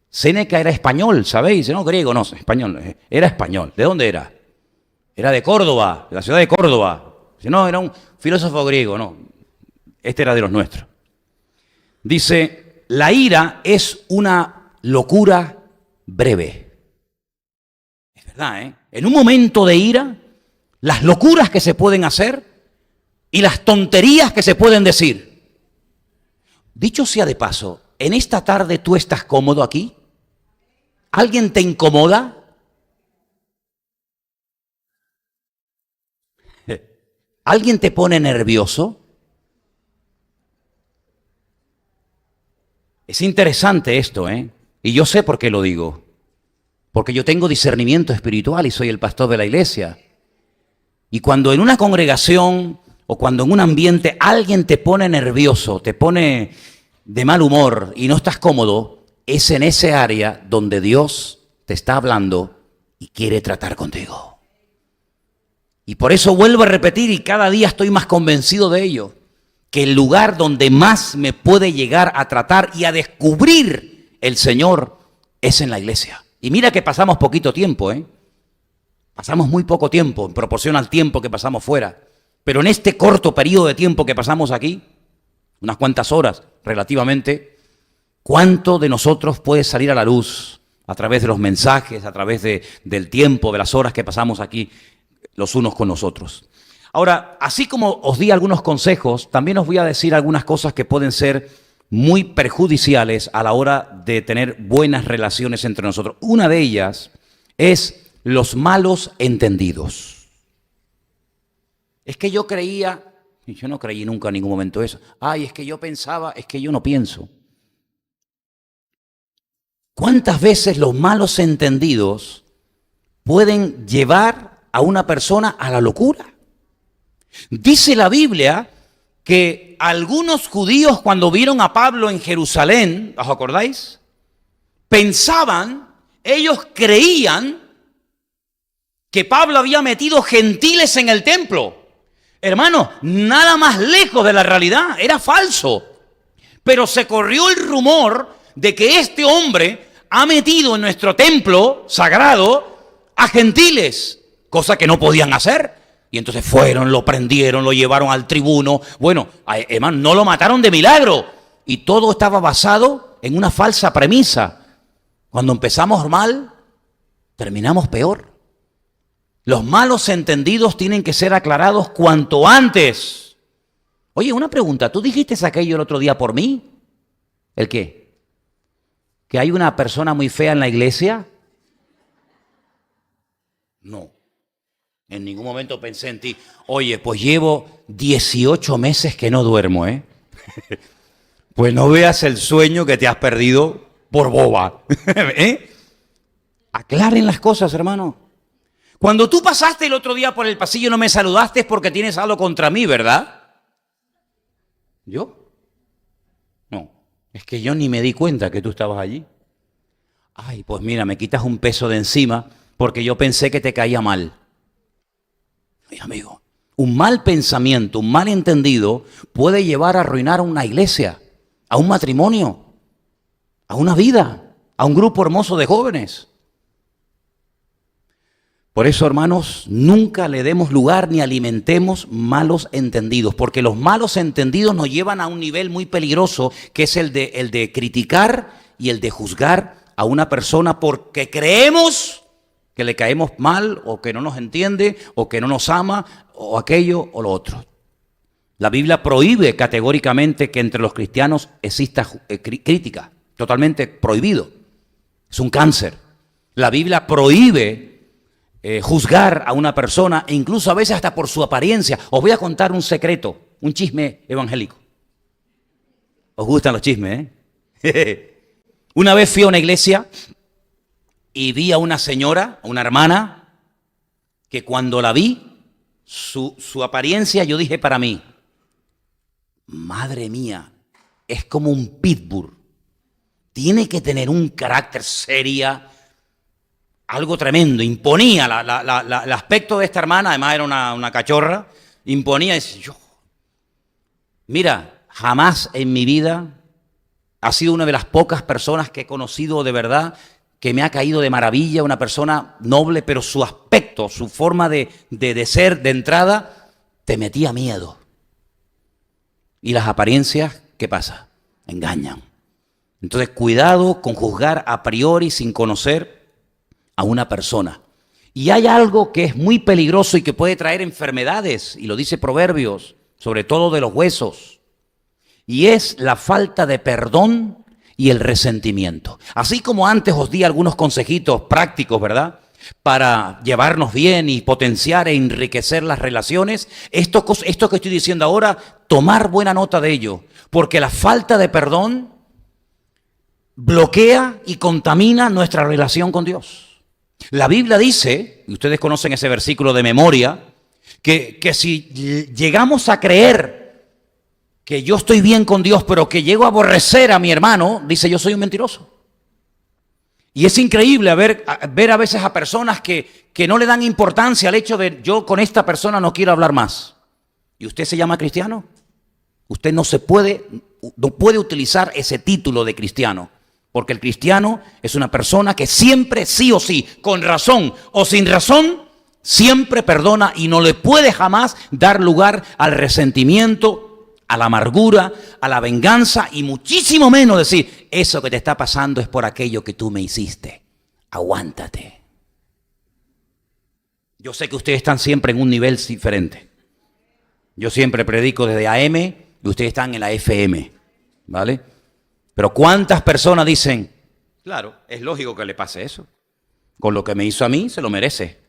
Séneca era español, ¿sabéis? No, griego, no, español. Era español. ¿De dónde era? Era de Córdoba, de la ciudad de Córdoba. No, era un filósofo griego, no. Este era de los nuestros. Dice, la ira es una locura breve. Es verdad, ¿eh? En un momento de ira, las locuras que se pueden hacer y las tonterías que se pueden decir. Dicho sea de paso, en esta tarde tú estás cómodo aquí. ¿Alguien te incomoda? ¿Alguien te pone nervioso? Es interesante esto, ¿eh? Y yo sé por qué lo digo. Porque yo tengo discernimiento espiritual y soy el pastor de la iglesia. Y cuando en una congregación o cuando en un ambiente alguien te pone nervioso, te pone de mal humor y no estás cómodo, es en ese área donde Dios te está hablando y quiere tratar contigo. Y por eso vuelvo a repetir y cada día estoy más convencido de ello, que el lugar donde más me puede llegar a tratar y a descubrir el Señor es en la iglesia. Y mira que pasamos poquito tiempo, ¿eh? Pasamos muy poco tiempo en proporción al tiempo que pasamos fuera. Pero en este corto periodo de tiempo que pasamos aquí, unas cuantas horas relativamente, ¿cuánto de nosotros puede salir a la luz a través de los mensajes, a través del tiempo, de las horas que pasamos aquí los unos con los otros? Ahora, así como os di algunos consejos, también os voy a decir algunas cosas que pueden ser muy perjudiciales a la hora de tener buenas relaciones entre nosotros. Una de ellas es los malos entendidos. Es que yo creía, y yo no creí nunca en ningún momento eso. Ay, es que yo pensaba, es que yo no pienso. ¿Cuántas veces los malos entendidos pueden llevar a una persona a la locura. Dice la Biblia que algunos judíos, cuando vieron a Pablo en Jerusalén, ¿os acordáis? Pensaban, ellos creían que Pablo había metido gentiles en el templo. Hermano, nada más lejos de la realidad, era falso. Pero se corrió el rumor de que este hombre ha metido en nuestro templo sagrado a gentiles, cosa que no podían hacer. Y entonces fueron, lo prendieron, lo llevaron al tribuno. Bueno, hermano, no lo mataron de milagro. Y todo estaba basado en una falsa premisa. Cuando empezamos mal, terminamos peor. Los malos entendidos tienen que ser aclarados cuanto antes. Oye, una pregunta, ¿tú dijiste aquello el otro día por mí? ¿El qué? ¿Que hay una persona muy fea en la iglesia? No. En ningún momento pensé en ti. Oye, pues llevo 18 meses que no duermo, ¿eh? Pues no veas el sueño que te has perdido por boba. ¿Eh? Aclaren las cosas, hermano. Cuando tú pasaste el otro día por el pasillo y no me saludaste es porque tienes algo contra mí, ¿verdad? ¿Yo? No. Es que yo ni me di cuenta que tú estabas allí. Ay, pues mira, me quitas un peso de encima porque yo pensé que te caía mal. Ay, amigo, un mal pensamiento, un mal entendido puede llevar a arruinar a una iglesia, a un matrimonio, a una vida, a un grupo hermoso de jóvenes. Por eso, hermanos, nunca le demos lugar ni alimentemos malos entendidos, porque los malos entendidos nos llevan a un nivel muy peligroso, que es el de criticar y el de juzgar a una persona porque creemos que le caemos mal o que no nos entiende o que no nos ama o aquello o lo otro. La Biblia prohíbe categóricamente que entre los cristianos exista crítica, totalmente prohibido. Es un cáncer. La Biblia prohíbe juzgar a una persona, e incluso a veces hasta por su apariencia. Os voy a contar un secreto, un chisme evangélico. ¿Os gustan los chismes, eh? Una vez fui a una iglesia y vi a una señora, a una hermana, que cuando la vi, su apariencia, yo dije para mí, madre mía, es como un pitbull. Tiene que tener un carácter seria, algo tremendo. Imponía el aspecto de esta hermana, además era una cachorra, imponía. Y yo, mira, jamás en mi vida ha sido una de las pocas personas que he conocido de verdad que me ha caído de maravilla, una persona noble, pero su aspecto, su forma de ser de entrada, te metía miedo. Y las apariencias, ¿qué pasa? Engañan. Entonces, cuidado con juzgar a priori sin conocer a una persona. Y hay algo que es muy peligroso y que puede traer enfermedades, y lo dice Proverbios, sobre todo de los huesos, y es la falta de perdón y el resentimiento. Así como antes os di algunos consejitos prácticos, ¿verdad?, para llevarnos bien y potenciar e enriquecer las relaciones, esto que estoy diciendo ahora, tomar buena nota de ello, porque la falta de perdón bloquea y contamina nuestra relación con Dios. La Biblia dice, y ustedes conocen ese versículo de memoria, que si llegamos a creer que yo estoy bien con Dios, pero que llego a aborrecer a mi hermano, dice, yo soy un mentiroso. Y es increíble ver a veces a personas que no le dan importancia al hecho de yo con esta persona no quiero hablar más. ¿Y usted se llama cristiano? Usted no puede utilizar ese título de cristiano, porque el cristiano es una persona que siempre, sí o sí, con razón o sin razón, siempre perdona y no le puede jamás dar lugar al resentimiento, a la amargura, a la venganza y muchísimo menos decir, eso que te está pasando es por aquello que tú me hiciste. Aguántate. Yo sé que ustedes están siempre en un nivel diferente. Yo siempre predico desde AM y ustedes están en la FM, ¿vale? Pero ¿cuántas personas dicen, claro, es lógico que le pase eso? Con lo que me hizo a mí, se lo merece.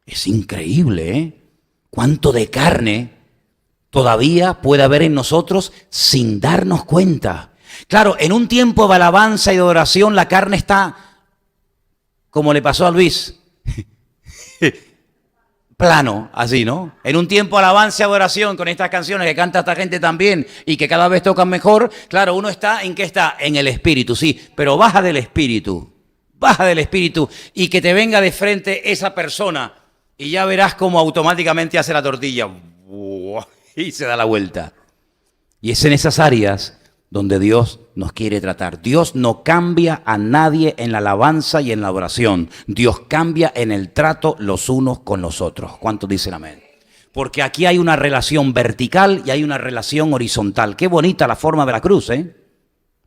Es increíble, ¿eh? Cuánto de carne todavía puede haber en nosotros sin darnos cuenta. Claro, en un tiempo de alabanza y de oración la carne está como le pasó a Luis. Plano, así, ¿no? En un tiempo de alabanza y adoración con estas canciones que canta esta gente también y que cada vez tocan mejor, claro, uno está, ¿en qué está? En el espíritu, sí, pero baja del espíritu y que te venga de frente esa persona y ya verás cómo automáticamente hace la tortilla y se da la vuelta. Y es en esas áreas donde Dios nos quiere tratar. Dios no cambia a nadie en la alabanza y en la oración. Dios cambia en el trato los unos con los otros. ¿Cuántos dicen amén? Porque aquí hay una relación vertical y hay una relación horizontal. Qué bonita la forma de la cruz, ¿eh?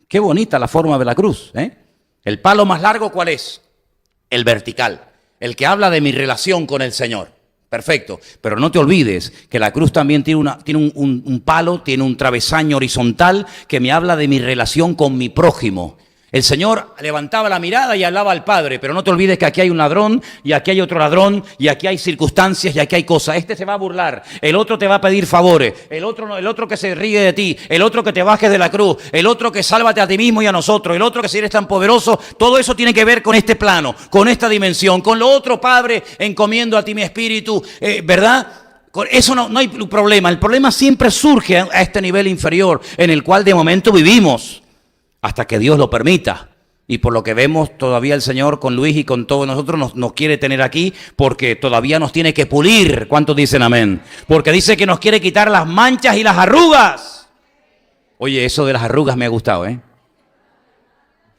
Qué bonita la forma de la cruz, ¿eh? El palo más largo, ¿cuál es? El vertical. El que habla de mi relación con el Señor. Perfecto, pero no te olvides que la cruz también tiene un palo, tiene un travesaño horizontal que me habla de mi relación con mi prójimo. El Señor levantaba la mirada y hablaba al Padre, pero no te olvides que aquí hay un ladrón, y aquí hay otro ladrón, y aquí hay circunstancias, y aquí hay cosas. Este se va a burlar, el otro te va a pedir favores, el otro que se ríe de ti, el otro que te bajes de la cruz, el otro que sálvate a ti mismo y a nosotros, el otro que si eres tan poderoso. Todo eso tiene que ver con este plano, con esta dimensión, con lo otro, Padre, encomiendo a ti mi espíritu, ¿verdad? Con eso no hay problema. El problema siempre surge a este nivel inferior en el cual de momento vivimos, hasta que Dios lo permita. Y por lo que vemos, todavía el Señor con Luis y con todos nosotros nos quiere tener aquí, porque todavía nos tiene que pulir. ¿Cuántos dicen amén? Porque dice que nos quiere quitar las manchas y las arrugas. Oye, eso de las arrugas me ha gustado, ¿eh?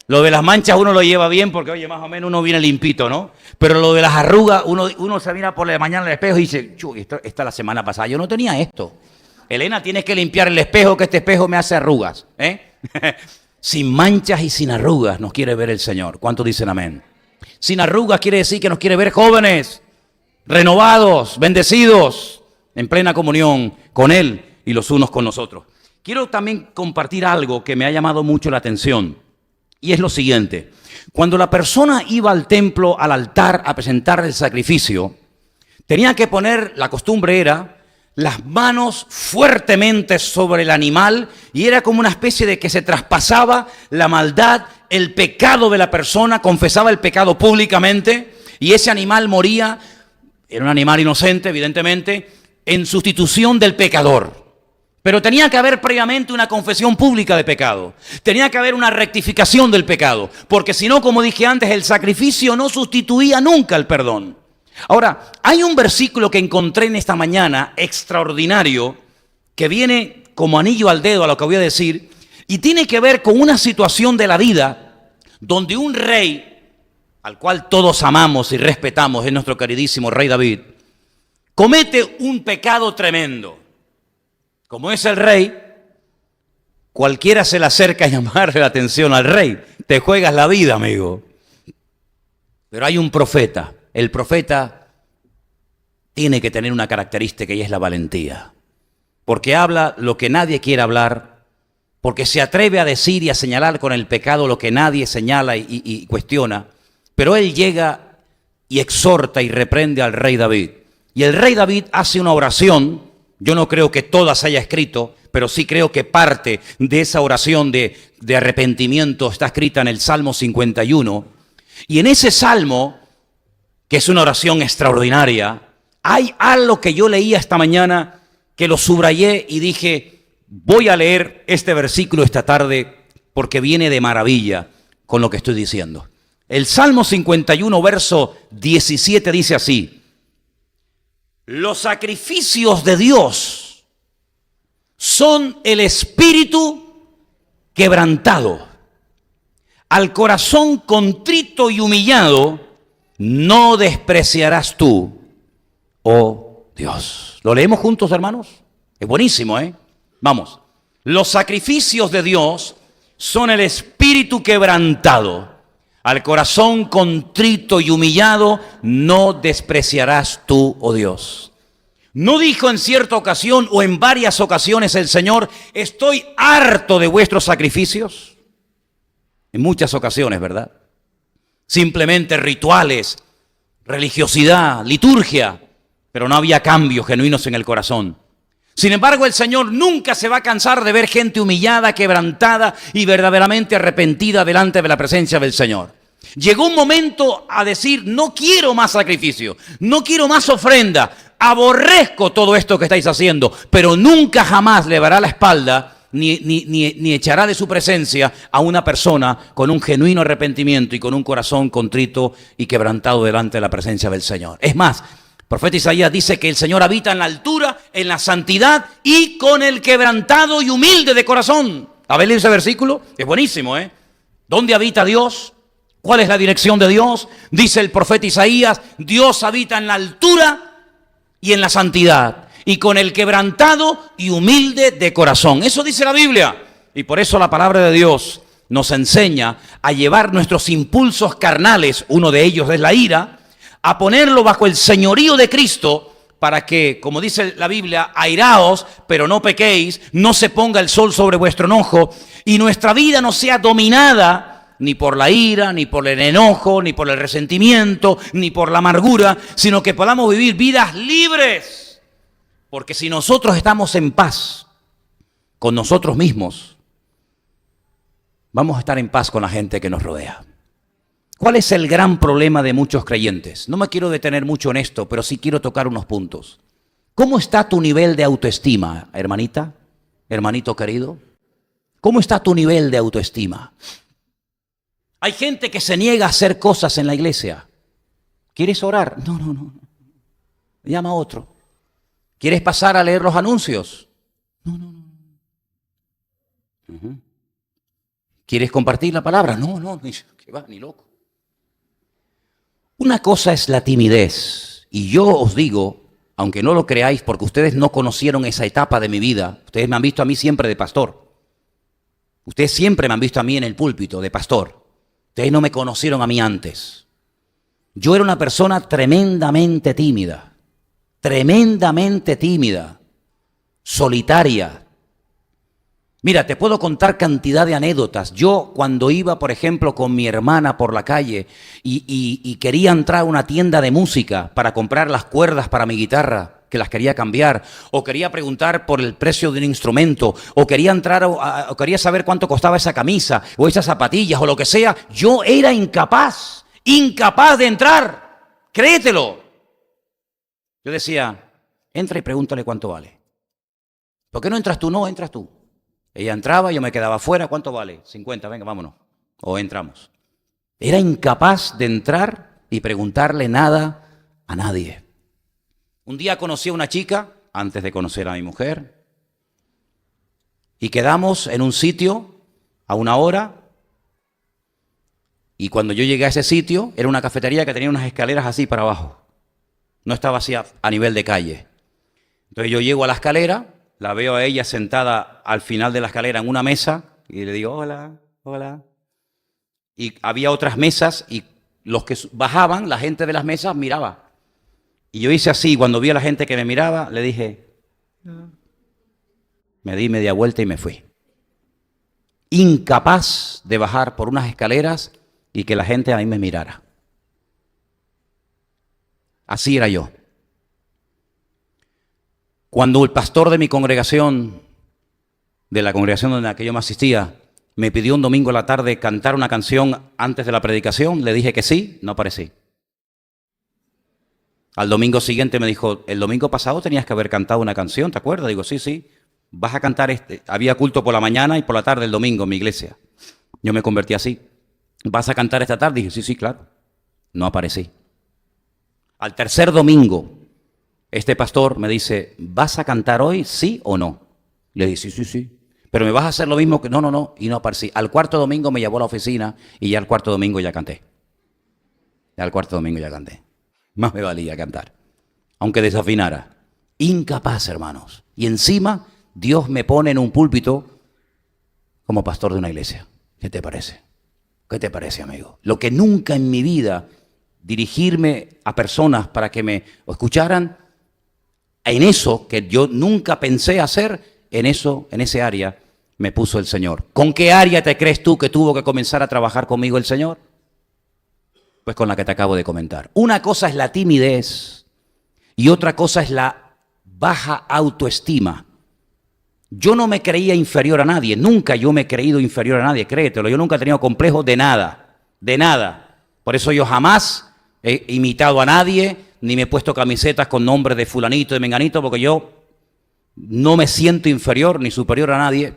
Lo de las manchas uno lo lleva bien porque, oye, más o menos uno viene limpito, ¿no? Pero lo de las arrugas, uno se mira por la mañana al espejo y dice, chuy, esta la semana pasada yo no tenía esto. Elena, tienes que limpiar el espejo, que este espejo me hace arrugas, ¿eh? Sin manchas y sin arrugas nos quiere ver el Señor. ¿Cuántos dicen amén? Sin arrugas quiere decir que nos quiere ver jóvenes, renovados, bendecidos, en plena comunión con Él y los unos con nosotros. Quiero también compartir algo que me ha llamado mucho la atención, y es lo siguiente. Cuando la persona iba al templo, al altar, a presentar el sacrificio, tenía que poner, la costumbre era, las manos fuertemente sobre el animal, y era como una especie de que se traspasaba la maldad, el pecado de la persona, confesaba el pecado públicamente, y ese animal moría, era un animal inocente evidentemente, en sustitución del pecador. Pero tenía que haber previamente una confesión pública de pecado, tenía que haber una rectificación del pecado, porque si no, como dije antes, el sacrificio no sustituía nunca el perdón. Ahora, hay un versículo que encontré en esta mañana extraordinario que viene como anillo al dedo a lo que voy a decir y tiene que ver con una situación de la vida donde un rey, al cual todos amamos y respetamos, es nuestro queridísimo rey David, comete un pecado tremendo. Como es el rey, cualquiera se le acerca a llamarle la atención al rey. Te juegas la vida, amigo. Pero hay un profeta. El profeta tiene que tener una característica y es la valentía. Porque habla lo que nadie quiere hablar, porque se atreve a decir y a señalar con el pecado lo que nadie señala y cuestiona. Pero él llega y exhorta y reprende al rey David. Y el rey David hace una oración, yo no creo que toda se haya escrito, pero sí creo que parte de esa oración de arrepentimiento está escrita en el Salmo 51. Y en ese salmo, que es una oración extraordinaria, hay algo que yo leía esta mañana que lo subrayé y dije, voy a leer este versículo esta tarde porque viene de maravilla con lo que estoy diciendo. El Salmo 51, verso 17 dice así: los sacrificios de Dios son el espíritu quebrantado. Al corazón contrito y humillado no despreciarás tú, oh Dios. ¿Lo leemos juntos, hermanos? Es buenísimo, ¿eh? Vamos. Los sacrificios de Dios son el espíritu quebrantado. Al corazón contrito y humillado no despreciarás tú, oh Dios. ¿No dijo en cierta ocasión o en varias ocasiones el Señor, estoy harto de vuestros sacrificios? En muchas ocasiones, ¿verdad? Simplemente rituales, religiosidad, liturgia, pero no había cambios genuinos en el corazón. Sin embargo, el Señor nunca se va a cansar de ver gente humillada, quebrantada y verdaderamente arrepentida delante de la presencia del Señor. Llegó un momento a decir, no quiero más sacrificio, no quiero más ofrenda, aborrezco todo esto que estáis haciendo, pero nunca jamás le dará la espalda ni echará de su presencia a una persona con un genuino arrepentimiento y con un corazón contrito y quebrantado delante de la presencia del Señor. Es más, el profeta Isaías dice que el Señor habita en la altura, en la santidad y con el quebrantado y humilde de corazón. ¿A ver ese versículo? Es buenísimo, ¿eh? ¿Dónde habita Dios? ¿Cuál es la dirección de Dios? Dice el profeta Isaías, Dios habita en la altura y en la santidad, y con el quebrantado y humilde de corazón. Eso dice la Biblia. Y por eso la palabra de Dios nos enseña a llevar nuestros impulsos carnales, uno de ellos es la ira, a ponerlo bajo el señorío de Cristo, para que, como dice la Biblia, airaos, pero no pequéis, no se ponga el sol sobre vuestro enojo, y nuestra vida no sea dominada ni por la ira, ni por el enojo, ni por el resentimiento, ni por la amargura, sino que podamos vivir vidas libres. Porque si nosotros estamos en paz con nosotros mismos, vamos a estar en paz con la gente que nos rodea. ¿Cuál es el gran problema de muchos creyentes? No me quiero detener mucho en esto, pero sí quiero tocar unos puntos. ¿Cómo está tu nivel de autoestima, hermanita, hermanito querido? ¿Cómo está tu nivel de autoestima? Hay gente que se niega a hacer cosas en la iglesia. ¿Quieres orar? No. Llama a otro. ¿Quieres pasar a leer los anuncios? No. ¿Quieres compartir la palabra? No, que va, ni loco. Una cosa es la timidez, y yo os digo, aunque no lo creáis, porque ustedes no conocieron esa etapa de mi vida, ustedes me han visto a mí siempre de pastor. Ustedes siempre me han visto a mí en el púlpito de pastor. Ustedes no me conocieron a mí antes. Yo era una persona tremendamente tímida, solitaria. Mira, te puedo contar cantidad de anécdotas. Yo cuando iba, por ejemplo, con mi hermana por la calle y quería entrar a una tienda de música para comprar las cuerdas para mi guitarra, que las quería cambiar, o quería preguntar por el precio de un instrumento, o quería entrar, o quería saber cuánto costaba esa camisa, o esas zapatillas, o lo que sea, yo era incapaz de entrar. Créetelo. Yo decía, entra y pregúntale cuánto vale. ¿Por qué no entras tú? No, entras tú. Ella entraba, yo me quedaba afuera. ¿Cuánto vale? 50, venga, vámonos. O entramos. Era incapaz de entrar y preguntarle nada a nadie. Un día conocí a una chica, antes de conocer a mi mujer, y quedamos en un sitio a una hora, y cuando yo llegué a ese sitio, era una cafetería que tenía unas escaleras así para abajo. No estaba así a nivel de calle. Entonces yo llego a la escalera, la veo a ella sentada al final de la escalera en una mesa, y le digo, hola. Y había otras mesas, y los que bajaban, la gente de las mesas miraba. Y yo hice así, cuando vi a la gente que me miraba, le dije, me di media vuelta y me fui. Incapaz de bajar por unas escaleras y que la gente a mí me mirara. Así era yo. Cuando el pastor de mi congregación, de la congregación en la que yo me asistía, me pidió un domingo a la tarde cantar una canción antes de la predicación, le dije que sí, no aparecí. Al domingo siguiente me dijo, el domingo pasado tenías que haber cantado una canción, ¿te acuerdas? Digo, sí, vas a cantar había culto por la mañana y por la tarde el domingo en mi iglesia. Yo me convertí así. ¿Vas a cantar esta tarde? Dije, sí, claro. No aparecí. Al tercer domingo, este pastor me dice, ¿vas a cantar hoy, sí o no? Le dije, sí. Pero me vas a hacer lo mismo que... No, y no aparecí. Al cuarto domingo me llevó a la oficina y ya al cuarto domingo ya canté. Más me valía cantar, aunque desafinara. Incapaz, hermanos. Y encima, Dios me pone en un púlpito como pastor de una iglesia. ¿Qué te parece? ¿Qué te parece, amigo? Lo que nunca en mi vida dirigirme a personas para que me escucharan, en eso que yo nunca pensé hacer, en ese área me puso el Señor. ¿Con qué área te crees tú que tuvo que comenzar a trabajar conmigo el Señor? Pues con la que te acabo de comentar. Una cosa es la timidez y otra cosa es la baja autoestima. Yo no me creía inferior a nadie, nunca yo me he creído inferior a nadie, créetelo. Yo nunca he tenido complejo de nada. Por eso yo jamás he imitado a nadie, ni me he puesto camisetas con nombres de fulanito, de menganito, porque yo no me siento inferior ni superior a nadie.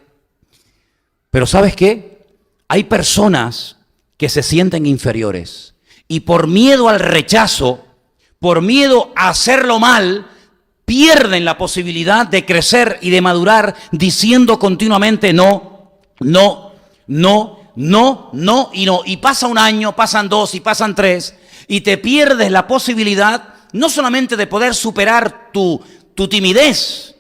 Pero ¿sabes qué? Hay personas que se sienten inferiores y por miedo al rechazo, por miedo a hacerlo mal, pierden la posibilidad de crecer y de madurar diciendo continuamente no, no, no, no, no y no. Y pasa un año, pasan 2 y pasan 3 y te pierdes la posibilidad no solamente de poder superar tu timidez,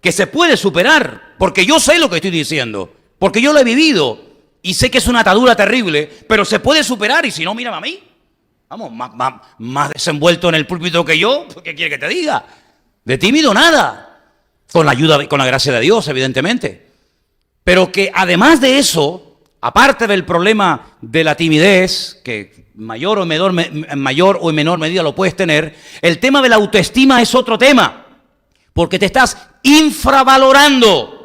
que se puede superar, porque yo sé lo que estoy diciendo, porque yo lo he vivido y sé que es una atadura terrible, pero se puede superar y si no, mírame a mí. Vamos, más desenvuelto en el púlpito que yo, ¿qué quiere que te diga? De tímido nada, con la ayuda, con la gracia de Dios, evidentemente. Pero que además de eso, aparte del problema de la timidez, que mayor o en menor medida lo puedes tener, el tema de la autoestima es otro tema, porque te estás infravalorando.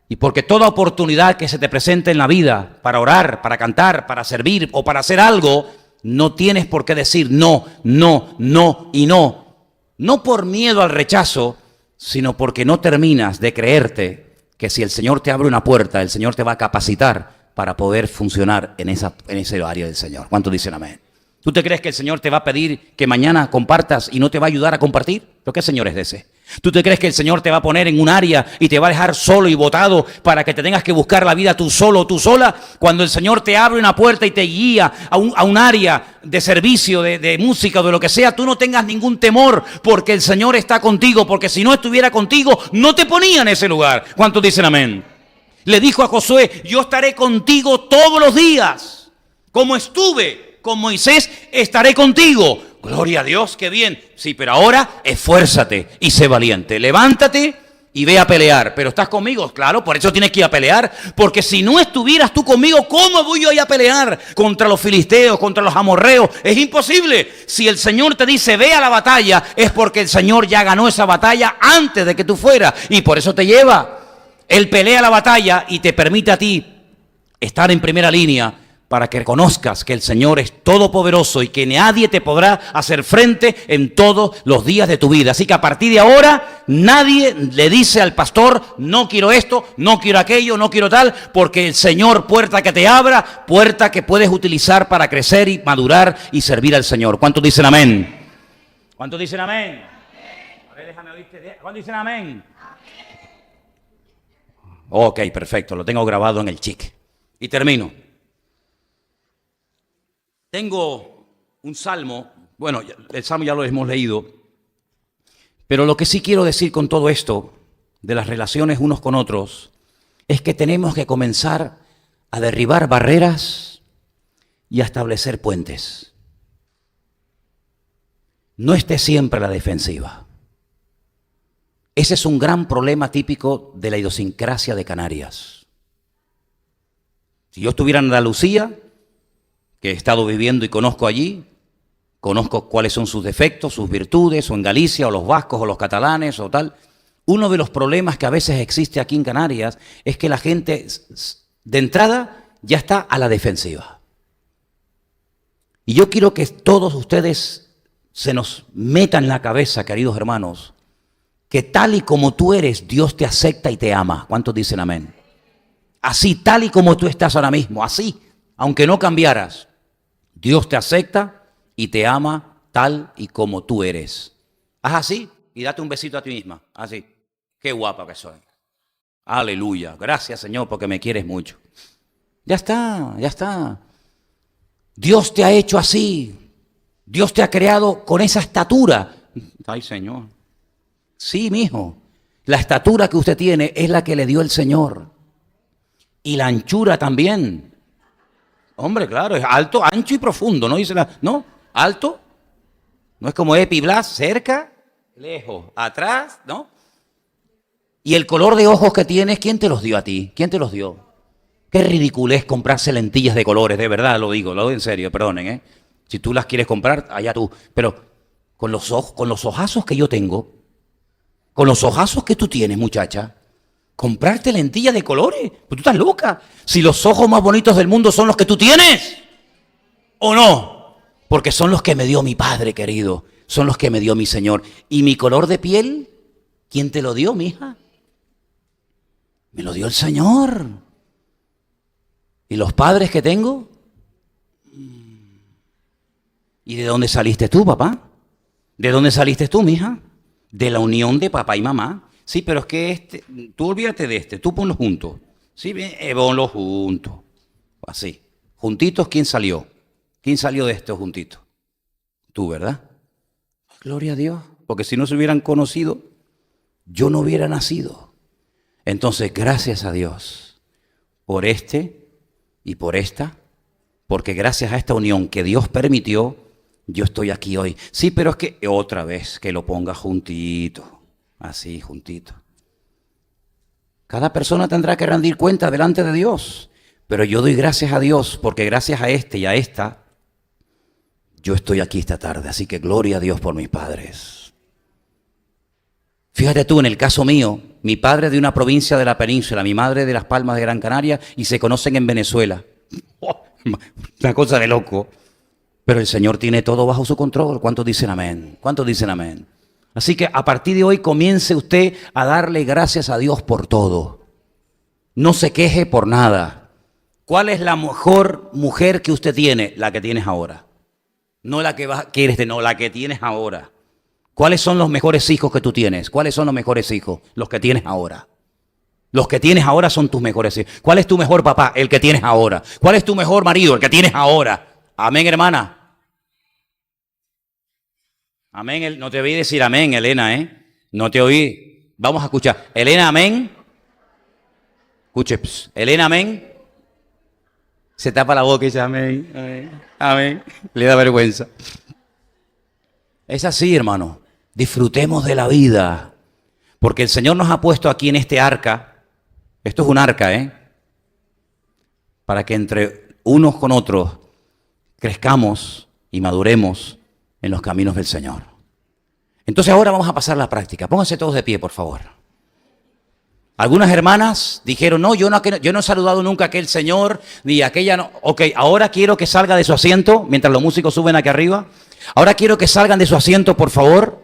Y porque toda oportunidad que se te presente en la vida para orar, para cantar, para servir o para hacer algo, no tienes por qué decir no, no, no y no. No por miedo al rechazo, sino porque no terminas de creerte que si el Señor te abre una puerta, el Señor te va a capacitar para poder funcionar en ese área del Señor. ¿Cuántos dicen amén? ¿Tú te crees que el Señor te va a pedir que mañana compartas y no te va a ayudar a compartir? ¿Pero qué Señor es de ese? ¿Tú te crees que el Señor te va a poner en un área y te va a dejar solo y botado para que te tengas que buscar la vida tú solo o tú sola? Cuando el Señor te abre una puerta y te guía a un área de servicio, de música o de lo que sea, tú no tengas ningún temor porque el Señor está contigo, porque si no estuviera contigo, no te ponía en ese lugar. ¿Cuántos dicen amén? Le dijo a Josué, yo estaré contigo todos los días, como estuve con Moisés, estaré contigo. Gloria a Dios, qué bien. Sí, pero ahora esfuérzate y sé valiente. Levántate y ve a pelear. ¿Pero estás conmigo? Claro, por eso tienes que ir a pelear. Porque si no estuvieras tú conmigo, ¿cómo voy yo a ir a pelear contra los filisteos, contra los amorreos? Es imposible. Si el Señor te dice ve a la batalla, es porque el Señor ya ganó esa batalla antes de que tú fueras. Y por eso te lleva. Él pelea la batalla y te permite a ti estar en primera línea, para que reconozcas que el Señor es todopoderoso y que nadie te podrá hacer frente en todos los días de tu vida. Así que a partir de ahora, nadie le dice al pastor, no quiero esto, no quiero aquello, no quiero tal, porque el Señor, puerta que te abra, puerta que puedes utilizar para crecer y madurar y servir al Señor. ¿Cuántos dicen amén? ¿Cuántos dicen amén? A ver, déjame oírte. ¿Cuántos dicen amén? Ok, perfecto, lo tengo grabado en el chic. Y termino. Tengo un salmo, bueno, el salmo ya lo hemos leído, pero lo que sí quiero decir con todo esto de las relaciones unos con otros es que tenemos que comenzar a derribar barreras y a establecer puentes. No esté siempre a la defensiva. Ese es un gran problema típico de la idiosincrasia de Canarias. Si yo estuviera en Andalucía, que he estado viviendo y conozco allí, conozco cuáles son sus defectos, sus virtudes, o en Galicia, o los vascos, o los catalanes, o tal. Uno de los problemas que a veces existe aquí en Canarias es que la gente, de entrada, ya está a la defensiva. Y yo quiero que todos ustedes se nos metan en la cabeza, queridos hermanos, que tal y como tú eres, Dios te acepta y te ama. ¿Cuántos dicen amén? Así, tal y como tú estás ahora mismo, así, aunque no cambiaras, Dios te acepta y te ama tal y como tú eres. Haz así y date un besito a ti misma. Así. Qué guapa que soy. Aleluya. Gracias, Señor, porque me quieres mucho. Ya está, ya está. Dios te ha hecho así. Dios te ha creado con esa estatura. Ay, Señor. Sí, mijo. La estatura que usted tiene es la que le dio el Señor. Y la anchura también. Hombre, claro, es alto, ancho y profundo, ¿no? ¿No? Alto, no es como Epi Blas, cerca, lejos, atrás, ¿no? Y el color de ojos que tienes, ¿quién te los dio a ti? ¿Quién te los dio? Qué ridículo es comprarse lentillas de colores, de verdad lo digo en serio, perdonen, ¿eh? Si tú las quieres comprar, allá tú. Pero con los ojazos que yo tengo, con los ojazos que tú tienes, muchacha, comprarte lentillas de colores, pues tú estás loca. Si los ojos más bonitos del mundo son los que tú tienes. ¿O no? Porque son los que me dio mi Padre querido, son los que me dio mi Señor. ¿Y mi color de piel? ¿Quién te lo dio, mija? Me lo dio el Señor. ¿Y los padres que tengo? ¿Y de dónde saliste tú, papá? ¿De dónde saliste tú, mija? De la unión de papá y mamá. Sí, pero es que tú olvídate de tú ponlo juntos. Sí, ponlo juntos. Así. Juntitos, ¿quién salió? ¿Quién salió de estos juntitos? Tú, ¿verdad? Gloria a Dios. Porque si no se hubieran conocido, yo no hubiera nacido. Entonces, gracias a Dios por y por esta, porque gracias a esta unión que Dios permitió, yo estoy aquí hoy. Sí, pero es que otra vez que lo ponga juntito, así, juntito. Cada persona tendrá que rendir cuenta delante de Dios, pero yo doy gracias a Dios, porque gracias a y a esta, yo estoy aquí esta tarde. Así que gloria a Dios por mis padres. Fíjate tú, en el caso mío, mi padre de una provincia de la península, mi madre de Las Palmas de Gran Canaria, y se conocen en Venezuela. Una cosa de loco. Pero el Señor tiene todo bajo su control. ¿Cuántos dicen amén? ¿Cuántos dicen amén? Así que a partir de hoy comience usted a darle gracias a Dios por todo. No se queje por nada. ¿Cuál es la mejor mujer que usted tiene? La que tienes ahora. No la que quieres tener, no, la que tienes ahora. ¿Cuáles son los mejores hijos que tú tienes? ¿Cuáles son los mejores hijos? Los que tienes ahora. Los que tienes ahora son tus mejores hijos. ¿Cuál es tu mejor papá? El que tienes ahora. ¿Cuál es tu mejor marido? El que tienes ahora. Amén, hermana. Amén. No te oí decir amén, Elena, ¿eh? No te oí. Vamos a escuchar. Elena, amén. Escuche. Elena, amén. Se tapa la boca y dice amén, amén, amén. Le da vergüenza. Es así, hermano. Disfrutemos de la vida. Porque el Señor nos ha puesto aquí en este arca. Esto es un arca, ¿eh? Para que entre unos con otros crezcamos y maduremos en los caminos del Señor. Entonces ahora vamos a pasar a la práctica. Pónganse todos de pie, por favor. Algunas hermanas dijeron, no, yo no he saludado nunca a aquel señor, ni a aquella no. Ok, ahora quiero que salga de su asiento, mientras los músicos suben aquí arriba. Ahora quiero que salgan de su asiento, por favor.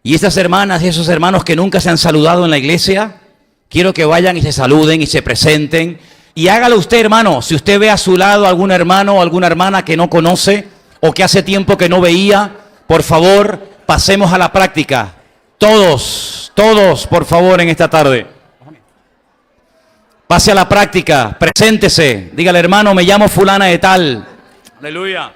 Y esas hermanas y esos hermanos que nunca se han saludado en la iglesia, quiero que vayan y se saluden y se presenten. Y hágalo usted, hermano. Si usted ve a su lado algún hermano o alguna hermana que no conoce o que hace tiempo que no veía, por favor, pasemos a la práctica. Todos, por favor, en esta tarde. Pase a la práctica, preséntese. Dígale, hermano, me llamo fulana de tal. Aleluya.